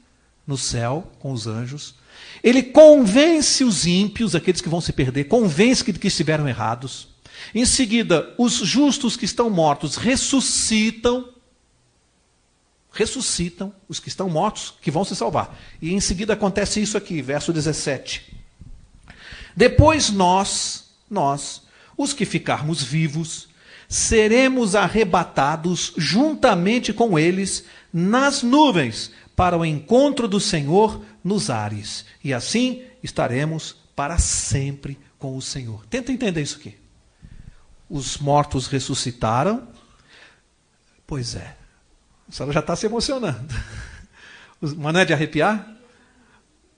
no céu com os anjos, ele convence os ímpios, aqueles que vão se perder, convence que estiveram errados. Em seguida, os justos que estão mortos ressuscitam os que estão mortos, que vão se salvar. E em seguida acontece isso aqui, verso 17. Depois nós, os que ficarmos vivos, seremos arrebatados juntamente com eles nas nuvens, para o encontro do Senhor nos ares. E assim estaremos para sempre com o Senhor. Tenta entender isso aqui. Os mortos ressuscitaram. Pois é. A senhora já está se emocionando. Mas não é de arrepiar?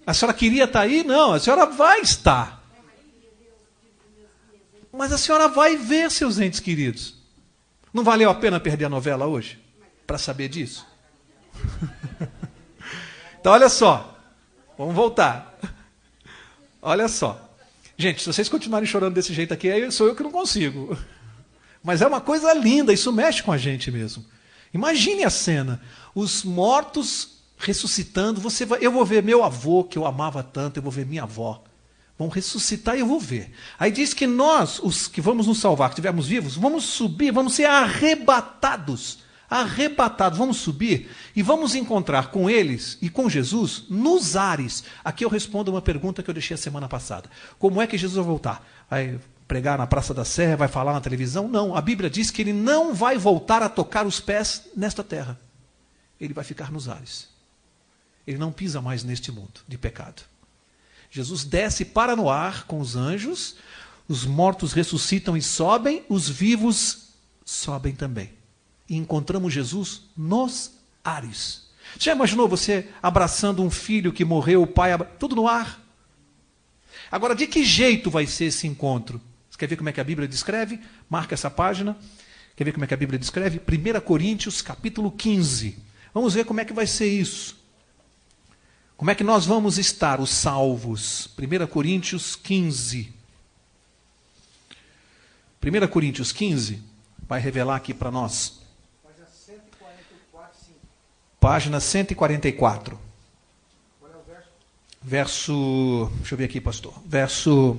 A senhora queria estar aí? Não, a senhora vai estar. Mas a senhora vai ver seus entes queridos. Não valeu a pena perder a novela hoje? Para saber disso? Então, olha só. Vamos voltar. Olha só. Gente, se vocês continuarem chorando desse jeito aqui, aí sou eu que não consigo. Mas é uma coisa linda, isso mexe com a gente mesmo. Imagine a cena. Os mortos ressuscitando. Eu vou ver meu avô, que eu amava tanto, eu vou ver minha avó. Vão ressuscitar e eu vou ver. Aí diz que nós, os que vamos nos salvar, que estivermos vivos, vamos subir, vamos ser arrebatados. Arrebatados, vamos subir e vamos encontrar com eles e com Jesus nos ares. Aqui eu respondo uma pergunta que eu deixei a semana passada. Como é que Jesus vai voltar? Vai pregar na Praça da Sé, vai falar na televisão? Não, a Bíblia diz que ele não vai voltar a tocar os pés nesta terra. Ele vai ficar nos ares. Ele não pisa mais neste mundo de pecado. Jesus desce para no ar com os anjos, os mortos ressuscitam e sobem, os vivos sobem também. E encontramos Jesus nos ares. Já imaginou você abraçando um filho que morreu, o pai, tudo no ar? Agora, de que jeito vai ser esse encontro? Você quer ver como é que a Bíblia descreve? Marca essa página. Quer ver como é que a Bíblia descreve? 1 Coríntios, capítulo 15. Vamos ver como é que vai ser isso. Como é que nós vamos estar, os salvos? 1 Coríntios 15. 1 Coríntios 15 vai revelar aqui para nós. Página 144. Verso, deixa eu ver aqui, pastor. Verso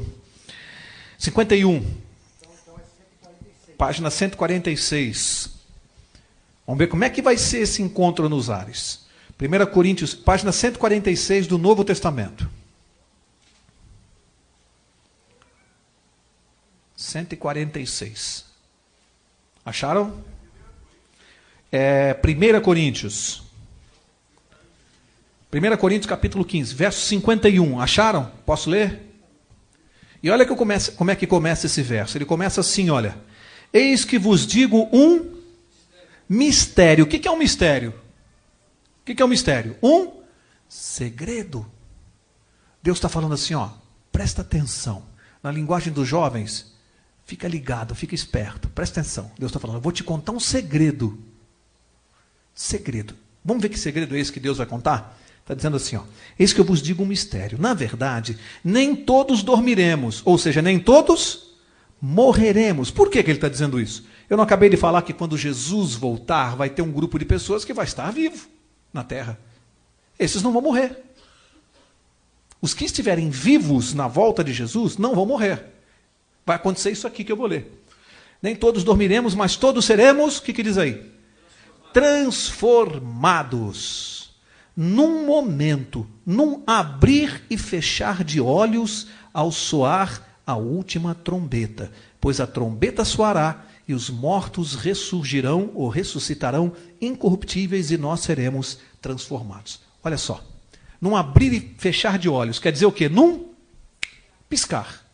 51. Página 146. Vamos ver como é que vai ser esse encontro nos ares. 1 Coríntios, página 146 do Novo Testamento. 146. Acharam? 1 Coríntios. 1 Coríntios capítulo 15, verso 51. Acharam? Posso ler? E olha como é que começa esse verso. Ele começa assim, olha. Eis que vos digo um mistério. O que é um mistério? O que é um mistério? Um segredo. Deus está falando assim, ó, presta atenção. Na linguagem dos jovens, fica ligado, fica esperto, presta atenção. Deus está falando, eu vou te contar um segredo. Segredo. Vamos ver que segredo é esse que Deus vai contar? Está dizendo assim, ó, eis que eu vos digo um mistério. Na verdade, nem todos dormiremos, ou seja, nem todos morreremos. Por que ele está dizendo isso? Eu não acabei de falar que quando Jesus voltar, vai ter um grupo de pessoas que vai estar vivo na terra. Esses não vão morrer. Os que estiverem vivos na volta de Jesus não vão morrer. Vai acontecer isso aqui que eu vou ler. Nem todos dormiremos, mas todos seremos, o que diz aí? Transformados. Num momento, num abrir e fechar de olhos, ao soar a última trombeta. Pois a trombeta soará e os mortos ressurgirão ou ressuscitarão incorruptíveis e nós seremos transformados. Olha só. Num abrir e fechar de olhos. Quer dizer o quê? Num piscar.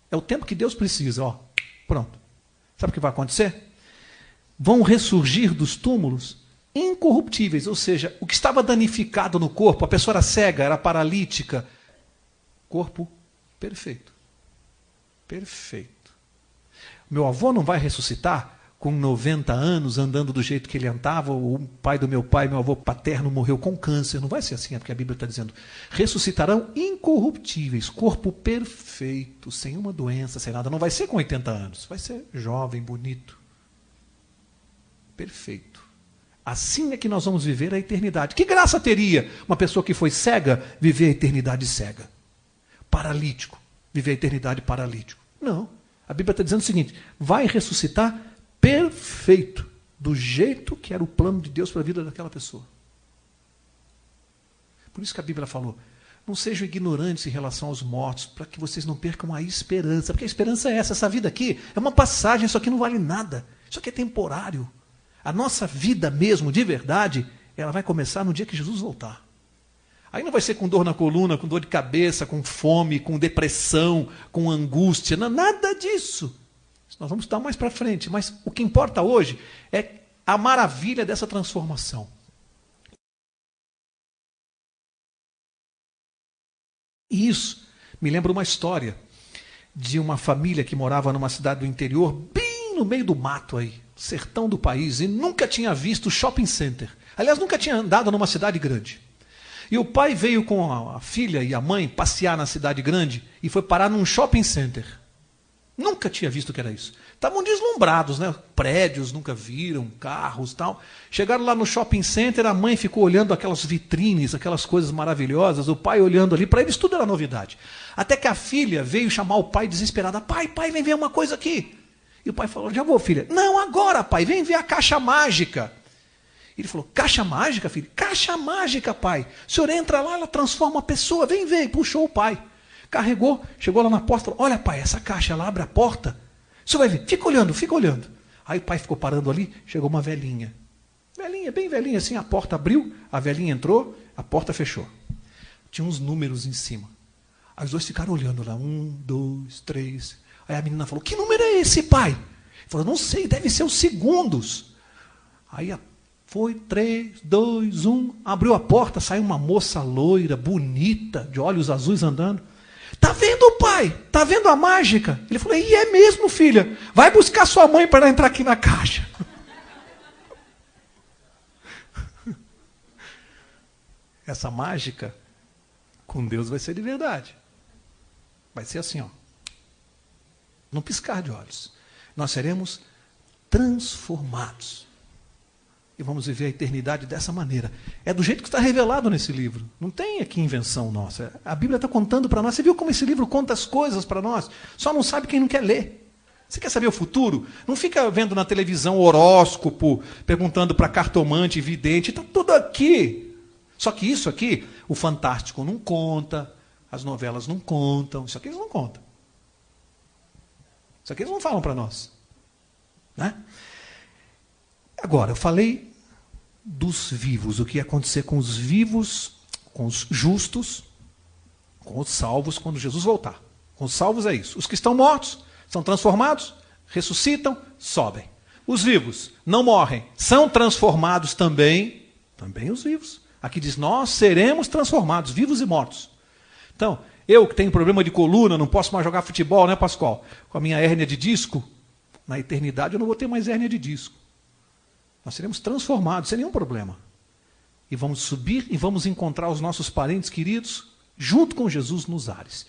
É o tempo que Deus precisa. Ó. Pronto. Sabe o que vai acontecer? vão ressurgir dos túmulos incorruptíveis, ou seja, o que estava danificado no corpo, a pessoa era cega, era paralítica, corpo perfeito. Perfeito. Meu avô não vai ressuscitar com 90 anos, andando do jeito que ele andava, o pai do meu pai, meu avô paterno, morreu com câncer. Não vai ser assim, é porque a Bíblia está dizendo, ressuscitarão incorruptíveis, corpo perfeito, sem uma doença, sem nada. Não vai ser com 80 anos, vai ser jovem, bonito. Perfeito. Assim é que nós vamos viver a eternidade. Que graça teria uma pessoa que foi cega viver a eternidade cega? Paralítico, viver a eternidade paralítico. Não. A Bíblia está dizendo o seguinte, vai ressuscitar perfeito, do jeito que era o plano de Deus para a vida daquela pessoa. Por isso que a Bíblia falou, não sejam ignorantes em relação aos mortos, para que vocês não percam a esperança, porque a esperança é essa vida aqui é uma passagem, isso aqui não vale nada, isso aqui é temporário. A nossa vida mesmo, de verdade, ela vai começar no dia que Jesus voltar. Aí não vai ser com dor na coluna, com dor de cabeça, com fome, com depressão, com angústia, não, nada disso. Nós vamos estudar mais para frente, mas o que importa hoje é a maravilha dessa transformação. E isso me lembra uma história de uma família que morava numa cidade do interior, bem no meio do mato aí, sertão do país, e nunca tinha visto shopping center. Aliás, nunca tinha andado numa cidade grande. E o pai veio com a filha e a mãe passear na cidade grande e foi parar num shopping center. Nunca tinha visto o que era isso. Estavam deslumbrados, né? Prédios, nunca viram, carros e tal. Chegaram lá no shopping center, a mãe ficou olhando aquelas vitrines, aquelas coisas maravilhosas, o pai olhando ali, para eles tudo era novidade. Até que a filha veio chamar o pai desesperada, pai, vem ver uma coisa aqui. E o pai falou, já vou, filha. Não, agora, pai, vem ver a caixa mágica. Ele falou, caixa mágica, filho? Caixa mágica, pai. O senhor entra lá, ela transforma a pessoa, vem ver. E puxou o pai. Carregou, chegou lá na porta, falou, olha, pai, essa caixa, ela abre a porta. O senhor vai ver, fica olhando, fica olhando. Aí o pai ficou parando ali, chegou uma velhinha. Velhinha, bem velhinha assim, a porta abriu, a velhinha entrou, a porta fechou. Tinha uns números em cima. Aí os dois ficaram olhando lá, 1, 2, 3. Aí a menina falou, que número é esse, pai? Ele falou, não sei, deve ser os segundos. Aí foi 3, 2, 1, abriu a porta, saiu uma moça loira, bonita, de olhos azuis andando. Tá vendo, pai? Tá vendo a mágica? Ele falou, e é mesmo, filha? Vai buscar sua mãe para ela entrar aqui na caixa. Essa mágica com Deus vai ser de verdade. Vai ser assim, ó. Num piscar de olhos. Nós seremos transformados. E vamos viver a eternidade dessa maneira. É do jeito que está revelado nesse livro. Não tem aqui invenção nossa. A Bíblia está contando para nós. Você viu como esse livro conta as coisas para nós? Só não sabe quem não quer ler. Você quer saber o futuro? Não fica vendo na televisão horóscopo, perguntando para cartomante, vidente. Está tudo aqui. Só que isso aqui, o Fantástico não conta, as novelas não contam. Isso aqui eles não contam. Isso aqui eles não falam para nós. Né? Agora, eu falei dos vivos, o que ia acontecer com os vivos, com os justos, com os salvos quando Jesus voltar. Com os salvos é isso. Os que estão mortos são transformados, ressuscitam, sobem. Os vivos não morrem, são transformados também os vivos. Aqui diz, nós seremos transformados, vivos e mortos. Então, eu que tenho problema de coluna, não posso mais jogar futebol, né, Pascoal? Com a minha hérnia de disco, na eternidade eu não vou ter mais hérnia de disco. Nós seremos transformados, sem nenhum problema. E vamos subir e vamos encontrar os nossos parentes queridos junto com Jesus nos ares.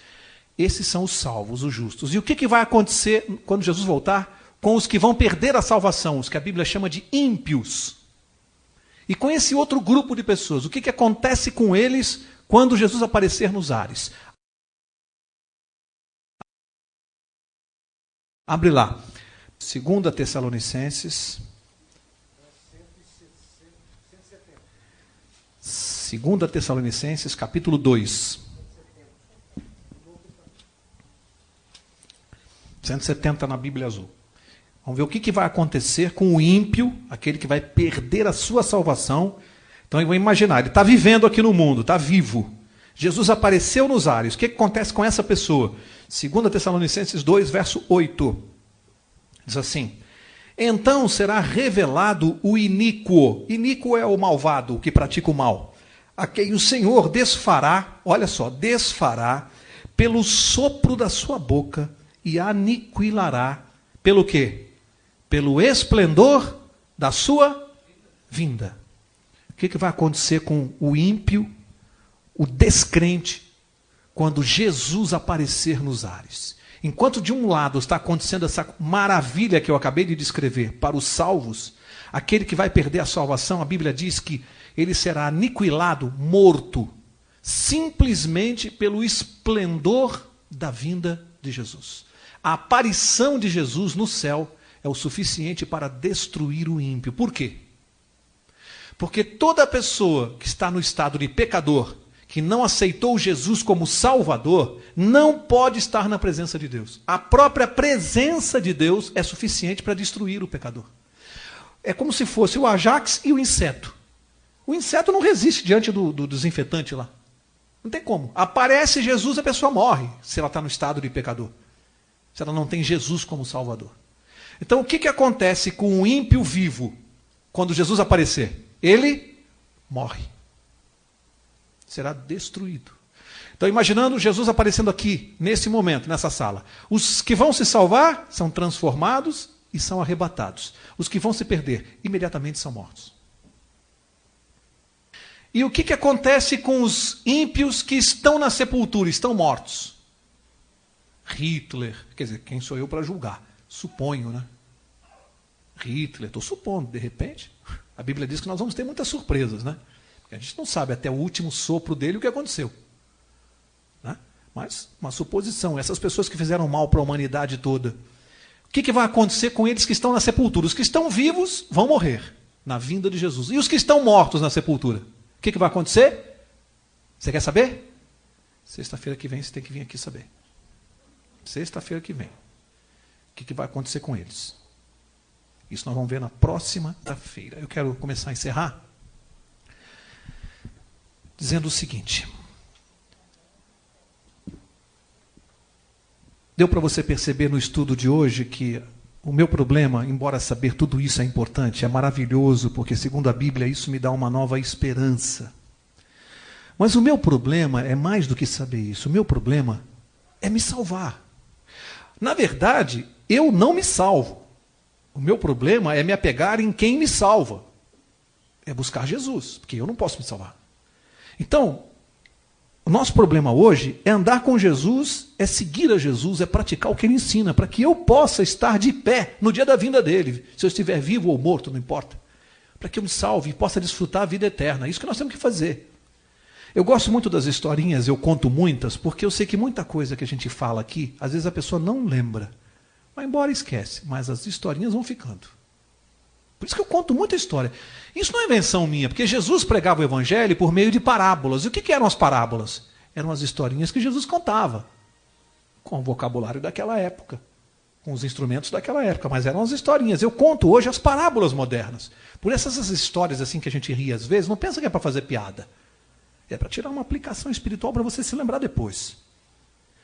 Esses são os salvos, os justos. E o que vai acontecer quando Jesus voltar com os que vão perder a salvação, os que a Bíblia chama de ímpios? E com esse outro grupo de pessoas, o que acontece com eles quando Jesus aparecer nos ares? Abre lá. 2 Tessalonicenses. 2 Tessalonicenses, capítulo 2. 170 na Bíblia Azul. Vamos ver o que vai acontecer com o ímpio, aquele que vai perder a sua salvação. Então, eu vou imaginar, ele está vivendo aqui no mundo, está vivo. Jesus apareceu nos ares. O que acontece com essa pessoa? 2 Tessalonicenses 2, verso 8. Diz assim, Então será revelado o iníquo. Iníquo é o malvado, o que pratica o mal. A quem o Senhor desfará, olha só, desfará pelo sopro da sua boca e aniquilará. Pelo quê? Pelo esplendor da sua vinda. O que vai acontecer com o ímpio, o descrente, quando Jesus aparecer nos ares? Enquanto de um lado está acontecendo essa maravilha que eu acabei de descrever para os salvos, aquele que vai perder a salvação, a Bíblia diz que ele será aniquilado, morto, simplesmente pelo esplendor da vinda de Jesus. A aparição de Jesus no céu é o suficiente para destruir o ímpio. Por quê? Porque toda pessoa que está no estado de pecador, que não aceitou Jesus como Salvador, não pode estar na presença de Deus. A própria presença de Deus é suficiente para destruir o pecador. É como se fosse o Ajax e o inseto. O inseto não resiste diante do desinfetante lá. Não tem como. Aparece Jesus, a pessoa morre, se ela está no estado de pecador. Se ela não tem Jesus como Salvador. Então o que acontece com o ímpio vivo quando Jesus aparecer? Ele morre. Será destruído. Então, imaginando Jesus aparecendo aqui, nesse momento, nessa sala. Os que vão se salvar são transformados e são arrebatados. Os que vão se perder, imediatamente são mortos. E o que acontece com os ímpios que estão na sepultura, estão mortos? Hitler, quer dizer, quem sou eu para julgar? Suponho, né? Hitler, estou supondo, de repente. A Bíblia diz que nós vamos ter muitas surpresas, né? A gente não sabe até o último sopro dele o que aconteceu. Né? Mas uma suposição. Essas pessoas que fizeram mal para a humanidade toda, o que vai acontecer com eles que estão na sepultura? Os que estão vivos vão morrer na vinda de Jesus. E os que estão mortos na sepultura? O que vai acontecer? Você quer saber? Sexta-feira que vem você tem que vir aqui saber. Sexta-feira que vem. O que vai acontecer com eles? Isso nós vamos ver na próxima feira. Eu quero começar a encerrar dizendo o seguinte. Deu para você perceber no estudo de hoje que o meu problema, embora saber tudo isso é importante, é maravilhoso, porque segundo a Bíblia isso me dá uma nova esperança. Mas o meu problema é mais do que saber isso. O meu problema é me salvar. Na verdade, eu não me salvo. O meu problema é me apegar em quem me salva. É buscar Jesus, porque eu não posso me salvar. Então, o nosso problema hoje é andar com Jesus, é seguir a Jesus, é praticar o que Ele ensina, para que eu possa estar de pé no dia da vinda dEle, se eu estiver vivo ou morto, não importa. Para que eu me salve e possa desfrutar a vida eterna. É isso que nós temos que fazer. Eu gosto muito das historinhas, eu conto muitas, porque eu sei que muita coisa que a gente fala aqui, às vezes a pessoa não lembra. Vai embora e esquece, mas as historinhas vão ficando. Por isso que eu conto muita história. Isso não é invenção minha, porque Jesus pregava o Evangelho por meio de parábolas. E o que eram as parábolas? Eram as historinhas que Jesus contava, com o vocabulário daquela época, com os instrumentos daquela época, mas eram as historinhas. Eu conto hoje as parábolas modernas. Por essas histórias assim que a gente ri às vezes, não pensa que é para fazer piada. É para tirar uma aplicação espiritual para você se lembrar depois.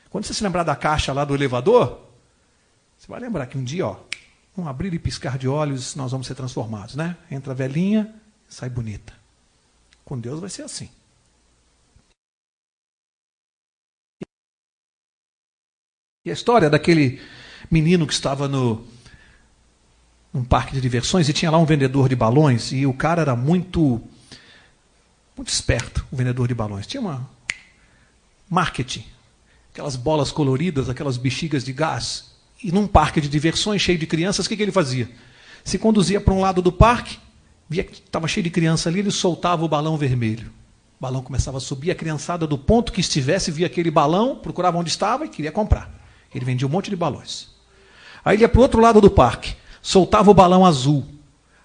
Quando você se lembrar da caixa lá do elevador, você vai lembrar que um dia, um abrir e piscar de olhos, nós vamos ser transformados, né? Entra a velhinha, sai bonita. Com Deus vai ser assim. E a história daquele menino que estava num parque de diversões e tinha lá um vendedor de balões e o cara era muito esperto, o vendedor de balões. Tinha uma marketing, aquelas bolas coloridas, aquelas bexigas de gás. E num parque de diversões cheio de crianças, o que ele fazia? Se conduzia para um lado do parque, via que estava cheio de criança ali, ele soltava o balão vermelho. O balão começava a subir, a criançada do ponto que estivesse via aquele balão, procurava onde estava e queria comprar. Ele vendia um monte de balões. Aí ele ia para o outro lado do parque, soltava o balão azul.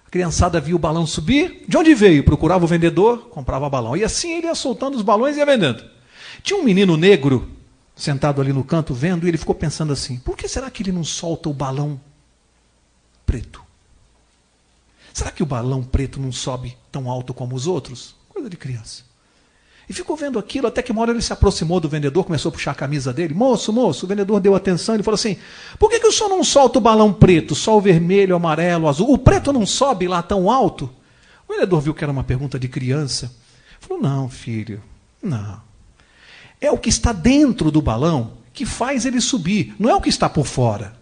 A criançada via o balão subir, de onde veio? Procurava o vendedor, comprava balão. E assim ele ia soltando os balões e ia vendendo. Tinha um menino negro sentado ali no canto vendo, e ele ficou pensando assim, por que será que ele não solta o balão preto? Será que o balão preto não sobe tão alto como os outros? Coisa de criança. E ficou vendo aquilo, até que uma hora ele se aproximou do vendedor, começou a puxar a camisa dele. Moço, o vendedor deu atenção, ele falou assim, por que o senhor não solta o balão preto, só o vermelho, amarelo, azul? O preto não sobe lá tão alto? O vendedor viu que era uma pergunta de criança. Falou, não, filho, não. É o que está dentro do balão que faz ele subir, não é o que está por fora.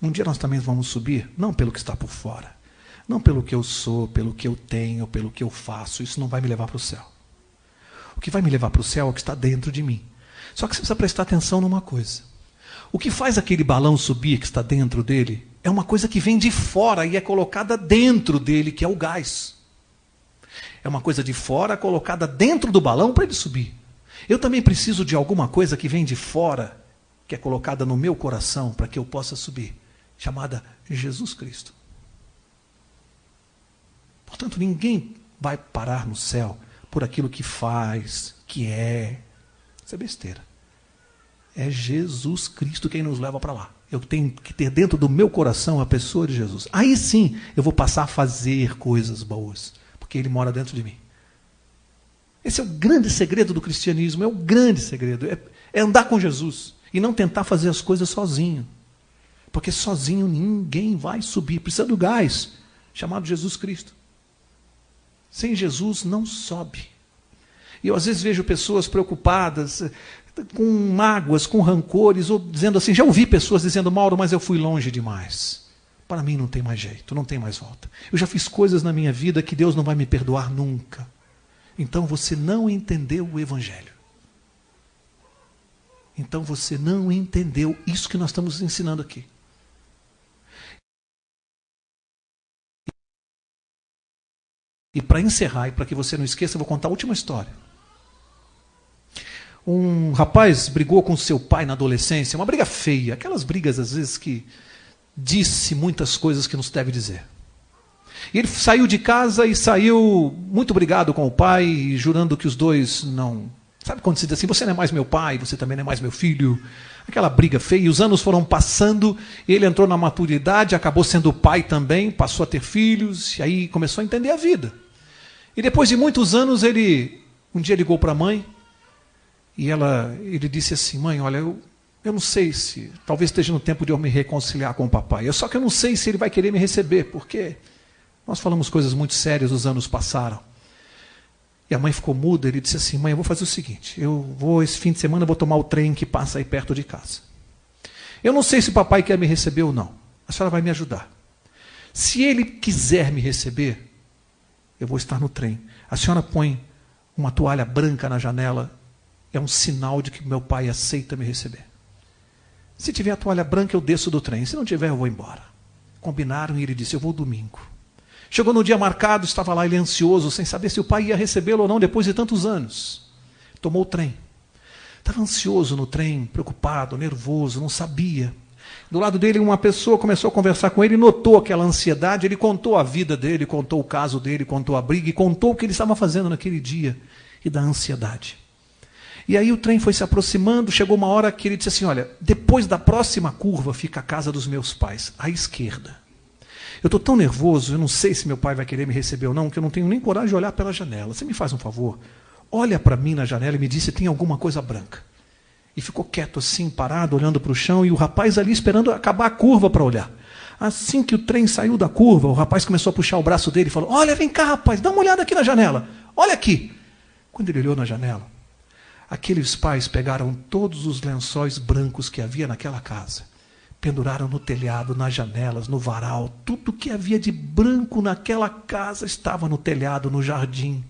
Um dia nós também vamos subir, não pelo que está por fora, não pelo que eu sou, pelo que eu tenho, pelo que eu faço. Isso não vai me levar para o céu. O que vai me levar para o céu é o que está dentro de mim. Só que você precisa prestar atenção numa coisa. O que faz aquele balão subir que está dentro dele é uma coisa que vem de fora e é colocada dentro dele, que é o gás. É uma coisa de fora colocada dentro do balão para ele subir. Eu também preciso de alguma coisa que vem de fora, que é colocada no meu coração para que eu possa subir, chamada Jesus Cristo. Portanto, ninguém vai parar no céu por aquilo que faz, que é. Isso é besteira. É Jesus Cristo quem nos leva para lá. Eu tenho que ter dentro do meu coração a pessoa de Jesus. Aí sim eu vou passar a fazer coisas boas, porque Ele mora dentro de mim. Esse é o grande segredo do cristianismo, é o grande segredo. É andar com Jesus e não tentar fazer as coisas sozinho. Porque sozinho ninguém vai subir. Precisa do gás, chamado Jesus Cristo. Sem Jesus não sobe. E eu às vezes vejo pessoas preocupadas, com mágoas, com rancores, ou dizendo assim, já ouvi pessoas dizendo, Mauro, mas eu fui longe demais. Para mim não tem mais jeito, não tem mais volta. Eu já fiz coisas na minha vida que Deus não vai me perdoar nunca. Então você não entendeu o Evangelho. Então você não entendeu isso que nós estamos ensinando aqui. E para encerrar, e para que você não esqueça, eu vou contar a última história. Um rapaz brigou com seu pai na adolescência, uma briga feia, aquelas brigas às vezes que disse muitas coisas que não se deve dizer. E ele saiu de casa e saiu muito brigado com o pai, jurando que os dois não... Sabe quando se diz assim, você não é mais meu pai, você também não é mais meu filho? Aquela briga feia, e os anos foram passando, ele entrou na maturidade, acabou sendo pai também, passou a ter filhos, e aí começou a entender a vida. E depois de muitos anos, ele um dia ligou para a mãe, e ele disse assim, mãe, olha, eu não sei se, talvez esteja no tempo de eu me reconciliar com o papai, só que eu não sei se ele vai querer me receber, porque nós falamos coisas muito sérias, os anos passaram. E a mãe ficou muda, ele disse assim, mãe, eu vou fazer o seguinte, esse fim de semana eu vou tomar o trem que passa aí perto de casa. Eu não sei se o papai quer me receber ou não, a senhora vai me ajudar. Se ele quiser me receber, eu vou estar no trem. A senhora põe uma toalha branca na janela, é um sinal de que meu pai aceita me receber. Se tiver a toalha branca, eu desço do trem, se não tiver, eu vou embora. Combinaram e ele disse, eu vou domingo. Chegou no dia marcado, estava lá ele ansioso, sem saber se o pai ia recebê-lo ou não depois de tantos anos. Tomou o trem. Estava ansioso no trem, preocupado, nervoso, não sabia. Do lado dele uma pessoa começou a conversar com ele, notou aquela ansiedade, ele contou a vida dele, contou o caso dele, contou a briga e contou o que ele estava fazendo naquele dia e da ansiedade. E aí o trem foi se aproximando, chegou uma hora que ele disse assim, olha, depois da próxima curva fica a casa dos meus pais, à esquerda. Eu estou tão nervoso, eu não sei se meu pai vai querer me receber ou não, que eu não tenho nem coragem de olhar pela janela. Você me faz um favor? Olha para mim na janela e me diz se tem alguma coisa branca. E ficou quieto assim, parado, olhando para o chão, e o rapaz ali esperando acabar a curva para olhar. Assim que o trem saiu da curva, o rapaz começou a puxar o braço dele e falou, olha, vem cá, rapaz, dá uma olhada aqui na janela. Olha aqui. Quando ele olhou na janela, aqueles pais pegaram todos os lençóis brancos que havia naquela casa, penduraram no telhado, nas janelas, no varal, tudo que havia de branco naquela casa estava no telhado, no jardim.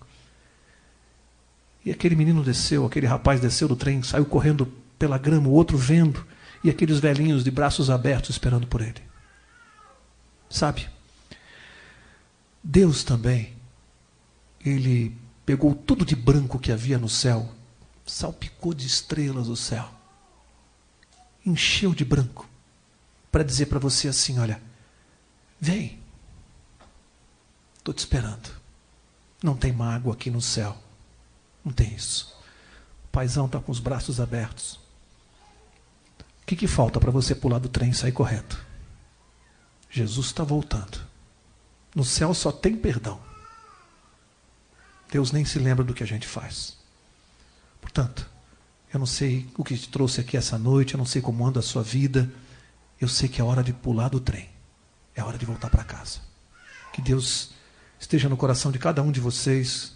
E aquele menino desceu, aquele rapaz desceu do trem, saiu correndo pela grama, o outro vendo, e aqueles velhinhos de braços abertos esperando por ele. Sabe? Deus também, Ele pegou tudo de branco que havia no céu, salpicou de estrelas o céu, encheu de branco, para dizer para você assim, olha, vem, estou te esperando. Não tem mágoa aqui no céu, não tem isso. O paizão está com os braços abertos. O que falta para você pular do trem e sair correndo? Jesus está voltando. No céu só tem perdão. Deus nem se lembra do que a gente faz. Portanto, eu não sei o que te trouxe aqui essa noite, eu não sei como anda a sua vida, eu sei que é hora de pular do trem, é hora de voltar para casa. Que Deus esteja no coração de cada um de vocês,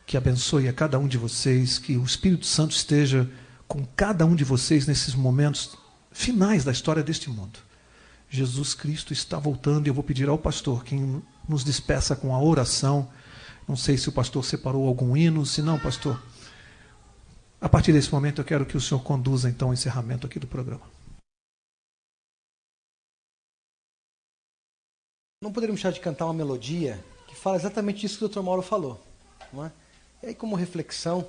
que abençoe a cada um de vocês, que o Espírito Santo esteja com cada um de vocês nesses momentos finais da história deste mundo. Jesus Cristo está voltando e eu vou pedir ao pastor que nos despeça com a oração. Não sei se o pastor separou algum hino, se não, pastor, a partir desse momento eu quero que o senhor conduza então o encerramento aqui do programa. Não poderíamos deixar de cantar uma melodia que fala exatamente isso que o Dr. Mauro falou, não é? E aí, como reflexão,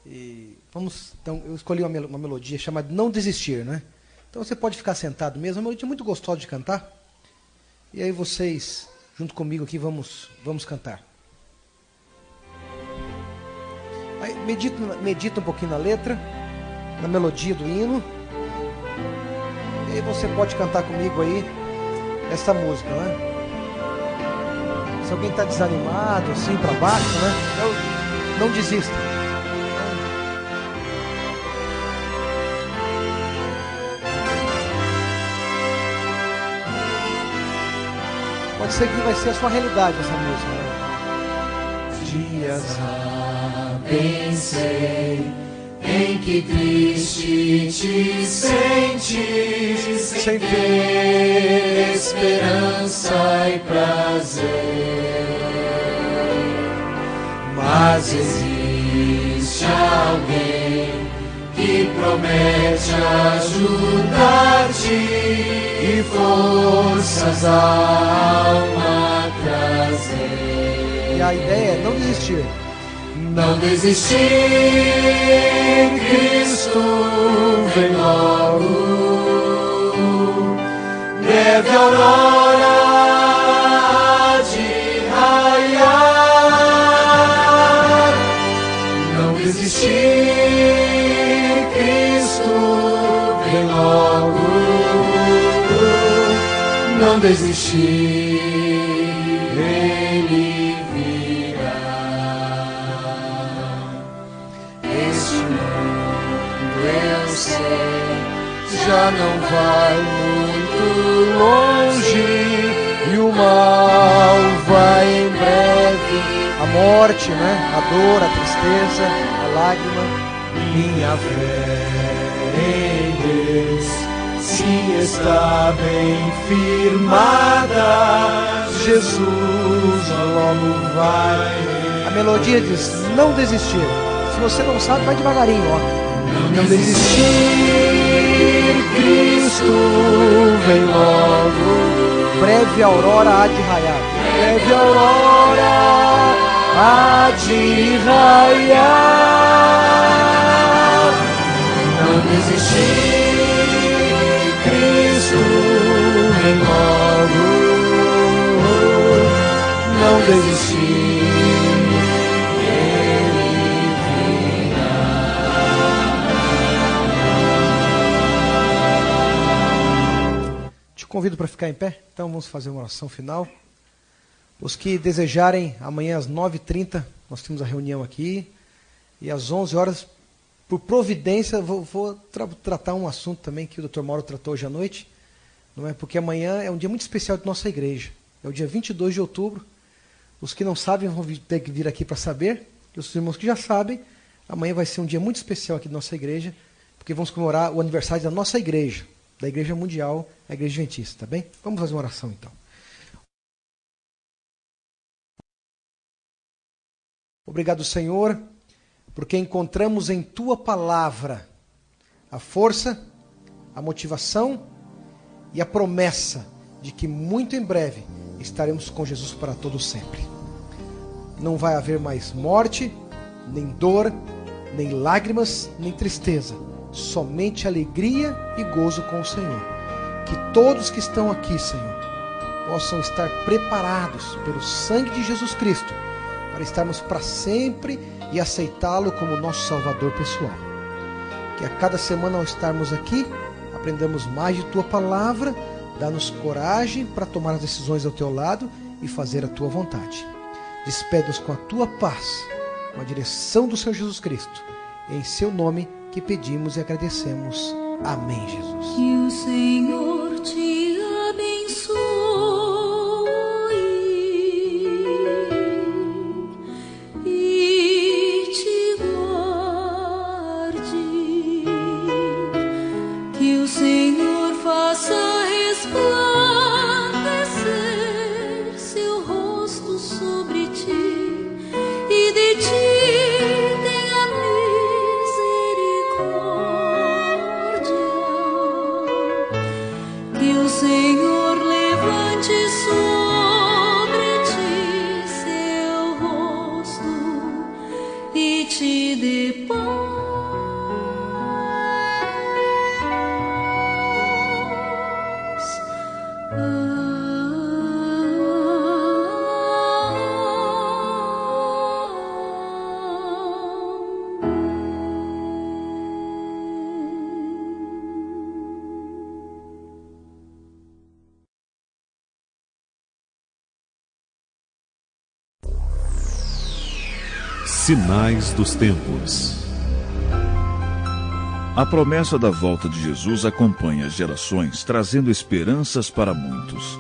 então, eu escolhi uma melodia chamada Não Desistir, né? Então você pode ficar sentado mesmo, é uma melodia muito gostosa de cantar. E aí vocês, junto comigo aqui, vamos cantar. Aí, medita um pouquinho na letra, na melodia do hino. E aí você pode cantar comigo aí essa música, né? Se alguém está desanimado, assim, para baixo, né? Não desista. Pode ser que vai ser a sua realidade essa música, né? Dias pensei em que triste te sentes sem ter esperança e prazer, mas existe alguém que promete ajudar-te e forças à alma trazer. E a ideia é não desistir. Não desistir, Cristo vem logo, breve aurora há de raiar. Não desistir, Cristo vem logo, não desistir, Ele já não vai muito longe e o mal vai em breve. A morte, né? A dor, a tristeza, a lágrima. Minha fé em Deus se está bem firmada, Jesus logo vai. A melodia diz não desistir. Se você não sabe, vai devagarinho, ó. Não desistir, Cristo vem logo, breve aurora há de raiar. Breve aurora há de raiar. Não desistir, Cristo vem logo, não desistir. Convido para ficar em pé, então vamos fazer uma oração final. Os que desejarem, amanhã às 9h30, nós temos a reunião aqui, e às 11 horas, por providência, vou tratar um assunto também que o Dr. Mauro tratou hoje à noite, não é? Porque amanhã é um dia muito especial de nossa igreja, é o dia 22 de outubro, os que não sabem vão ter que vir aqui para saber, e os irmãos que já sabem, amanhã vai ser um dia muito especial aqui de nossa igreja, porque vamos comemorar o aniversário da nossa igreja, da Igreja Mundial, a Igreja Adventista, tá bem? Vamos fazer uma oração então. Obrigado, Senhor, porque encontramos em Tua Palavra a força, a motivação e a promessa de que muito em breve estaremos com Jesus para todo sempre. Não vai haver mais morte, nem dor, nem lágrimas, nem tristeza, somente alegria e gozo com o Senhor. Que todos que estão aqui, Senhor, possam estar preparados pelo sangue de Jesus Cristo para estarmos para sempre e aceitá-lo como nosso Salvador pessoal. Que a cada semana ao estarmos aqui, aprendamos mais de Tua Palavra, dá-nos coragem para tomar as decisões ao Teu lado e fazer a Tua vontade. Despede-nos com a tua paz, com a direção do Senhor Jesus Cristo. É em seu nome que pedimos e agradecemos. Amém, Jesus. Que o Senhor te abençoe e te guarde. Que o Senhor faça resplandecer seu rosto sobre ti e de ti tenha misericórdia. Que o Senhor levante sobre ti seu rosto e te dê paz. Sinais dos tempos. A promessa da volta de Jesus acompanha as gerações, trazendo esperanças para muitos.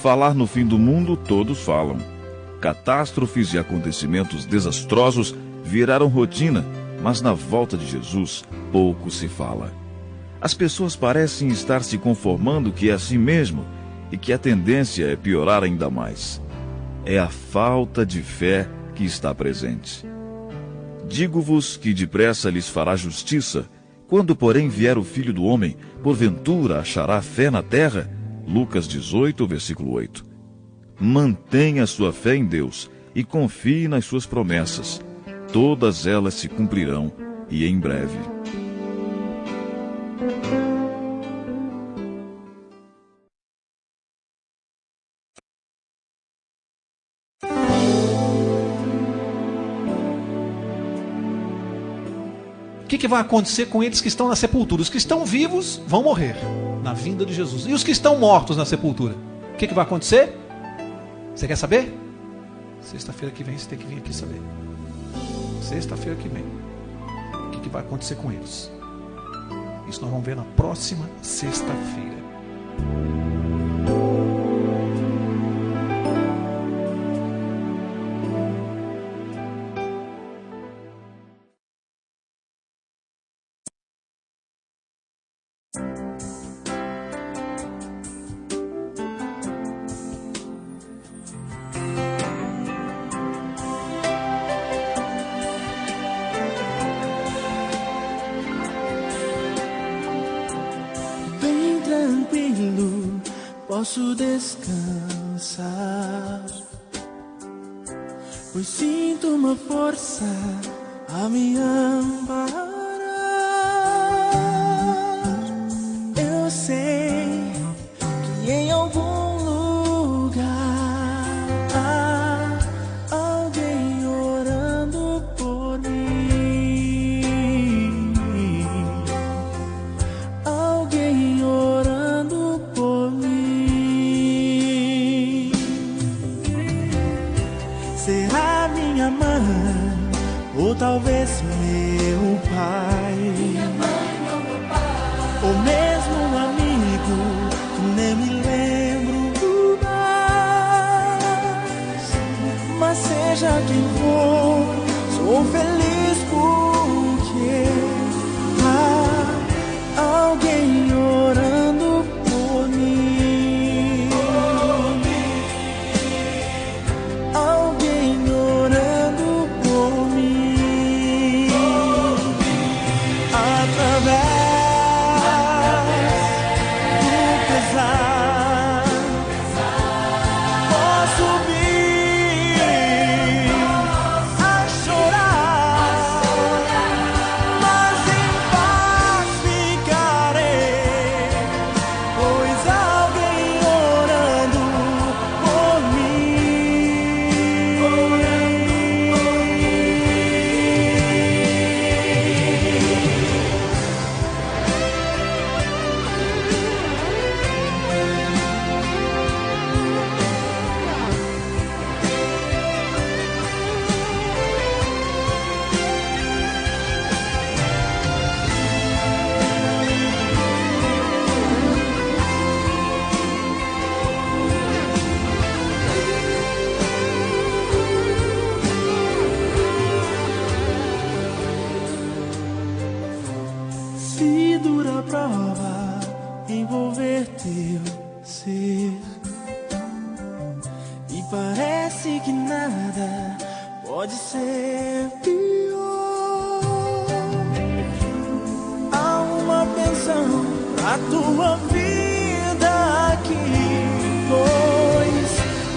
Falar no fim do mundo, todos falam. Catástrofes e acontecimentos desastrosos viraram rotina, mas na volta de Jesus, pouco se fala. As pessoas parecem estar se conformando que é assim mesmo e que a tendência é piorar ainda mais. É a falta de fé que está presente. Digo-vos que depressa lhes fará justiça. Quando, porém, vier o Filho do Homem, porventura achará fé na terra? Lucas 18, versículo 8. Mantenha sua fé em Deus e confie nas suas promessas. Todas elas se cumprirão e em breve. O que vai acontecer com eles que estão na sepultura? Os que estão vivos vão morrer na vinda de Jesus. E os que estão mortos na sepultura? O que vai acontecer? Você quer saber? Sexta-feira que vem você tem que vir aqui saber. Sexta-feira que vem. O que vai acontecer com eles? Isso nós vamos ver na próxima sexta-feira. Posso descansar, pois sinto uma força a me amparar. Eu sei que em algum lugar há alguém orando por mim, alguém orando por mim. Será minha mãe, ou talvez meu pai, ou mesmo um amigo que nem me lembro mais. Mas seja quem for, sou feliz porque há alguém orando por mim. Chorar parece que nada pode ser pior. Há uma pensão pra tua vida aqui, pois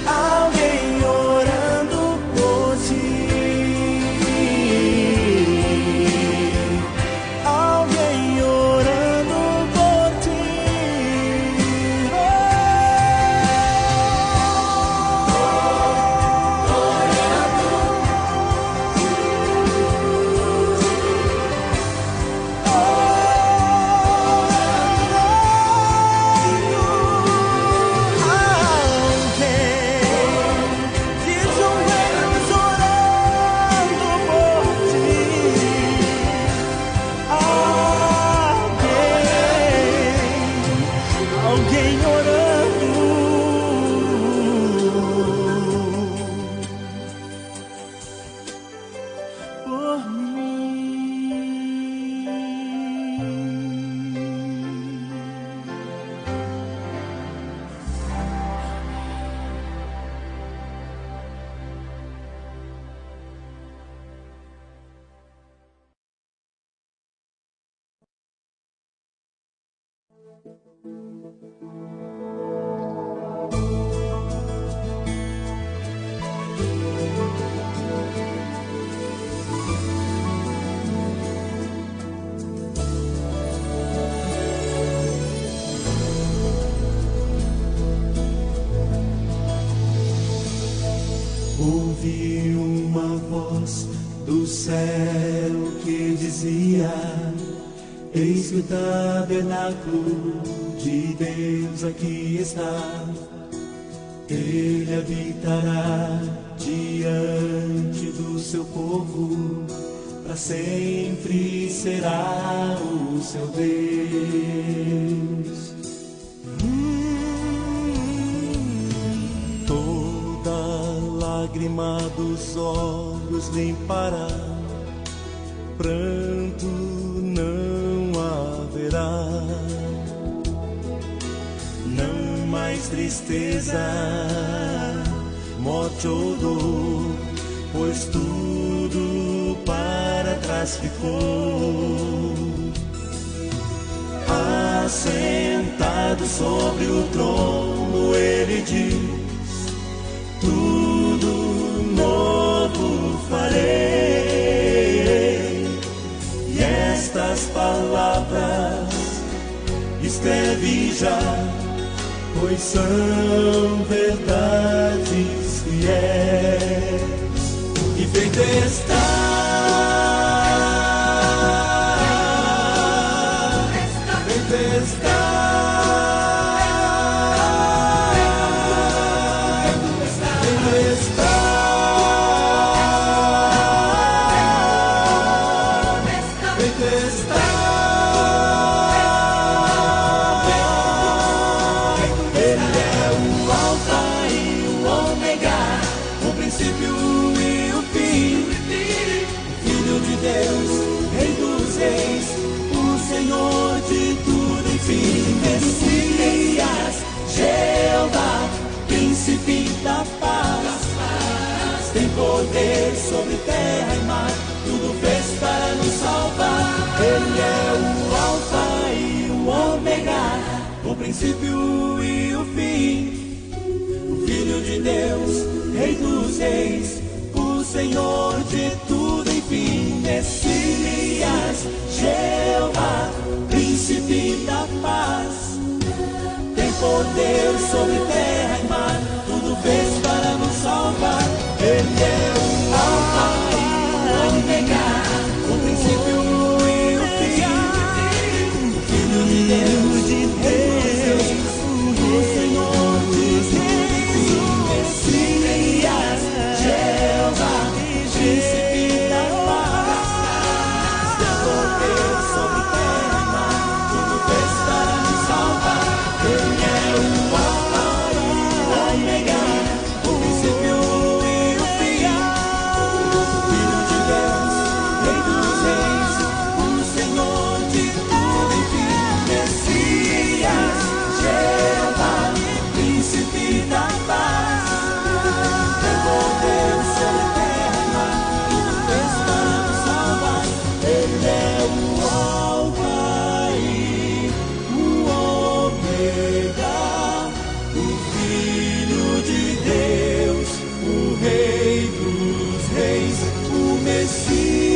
alguém orando por ti. Alguém orando por ti. Ouvi uma voz do céu que dizia: eis que o tabernáculo de Deus aqui está. Ele habitará diante do seu povo, para sempre será o seu Deus. Lágrima dos olhos limpará, pranto não haverá, não mais tristeza, morte ou dor, pois tudo para trás ficou. Assentado sobre o trono, ele diz: tudo novo farei. E estas palavras escreve já, pois são verdades fiéis. E feito está, feito está. Tem poder sobre terra e mar, tudo fez para nos salvar. Ele é o Alfa e o Ômega, o princípio e o fim, o Filho de Deus, Rei dos Reis, o Senhor de tudo, enfim. Messias, Jeová, príncipe da paz, tem poder sobre terra e mar, tudo fez para nos salvar. Ele é o Alfa e o Ômega, o princípio e o fim, o Filho de Deus, o Senhor de tudo, Messias, Jeová, príncipe da paz, tem poder sobre terra e mar, tudo fez para nos salvar. Ele é o Alfa e o o Messias.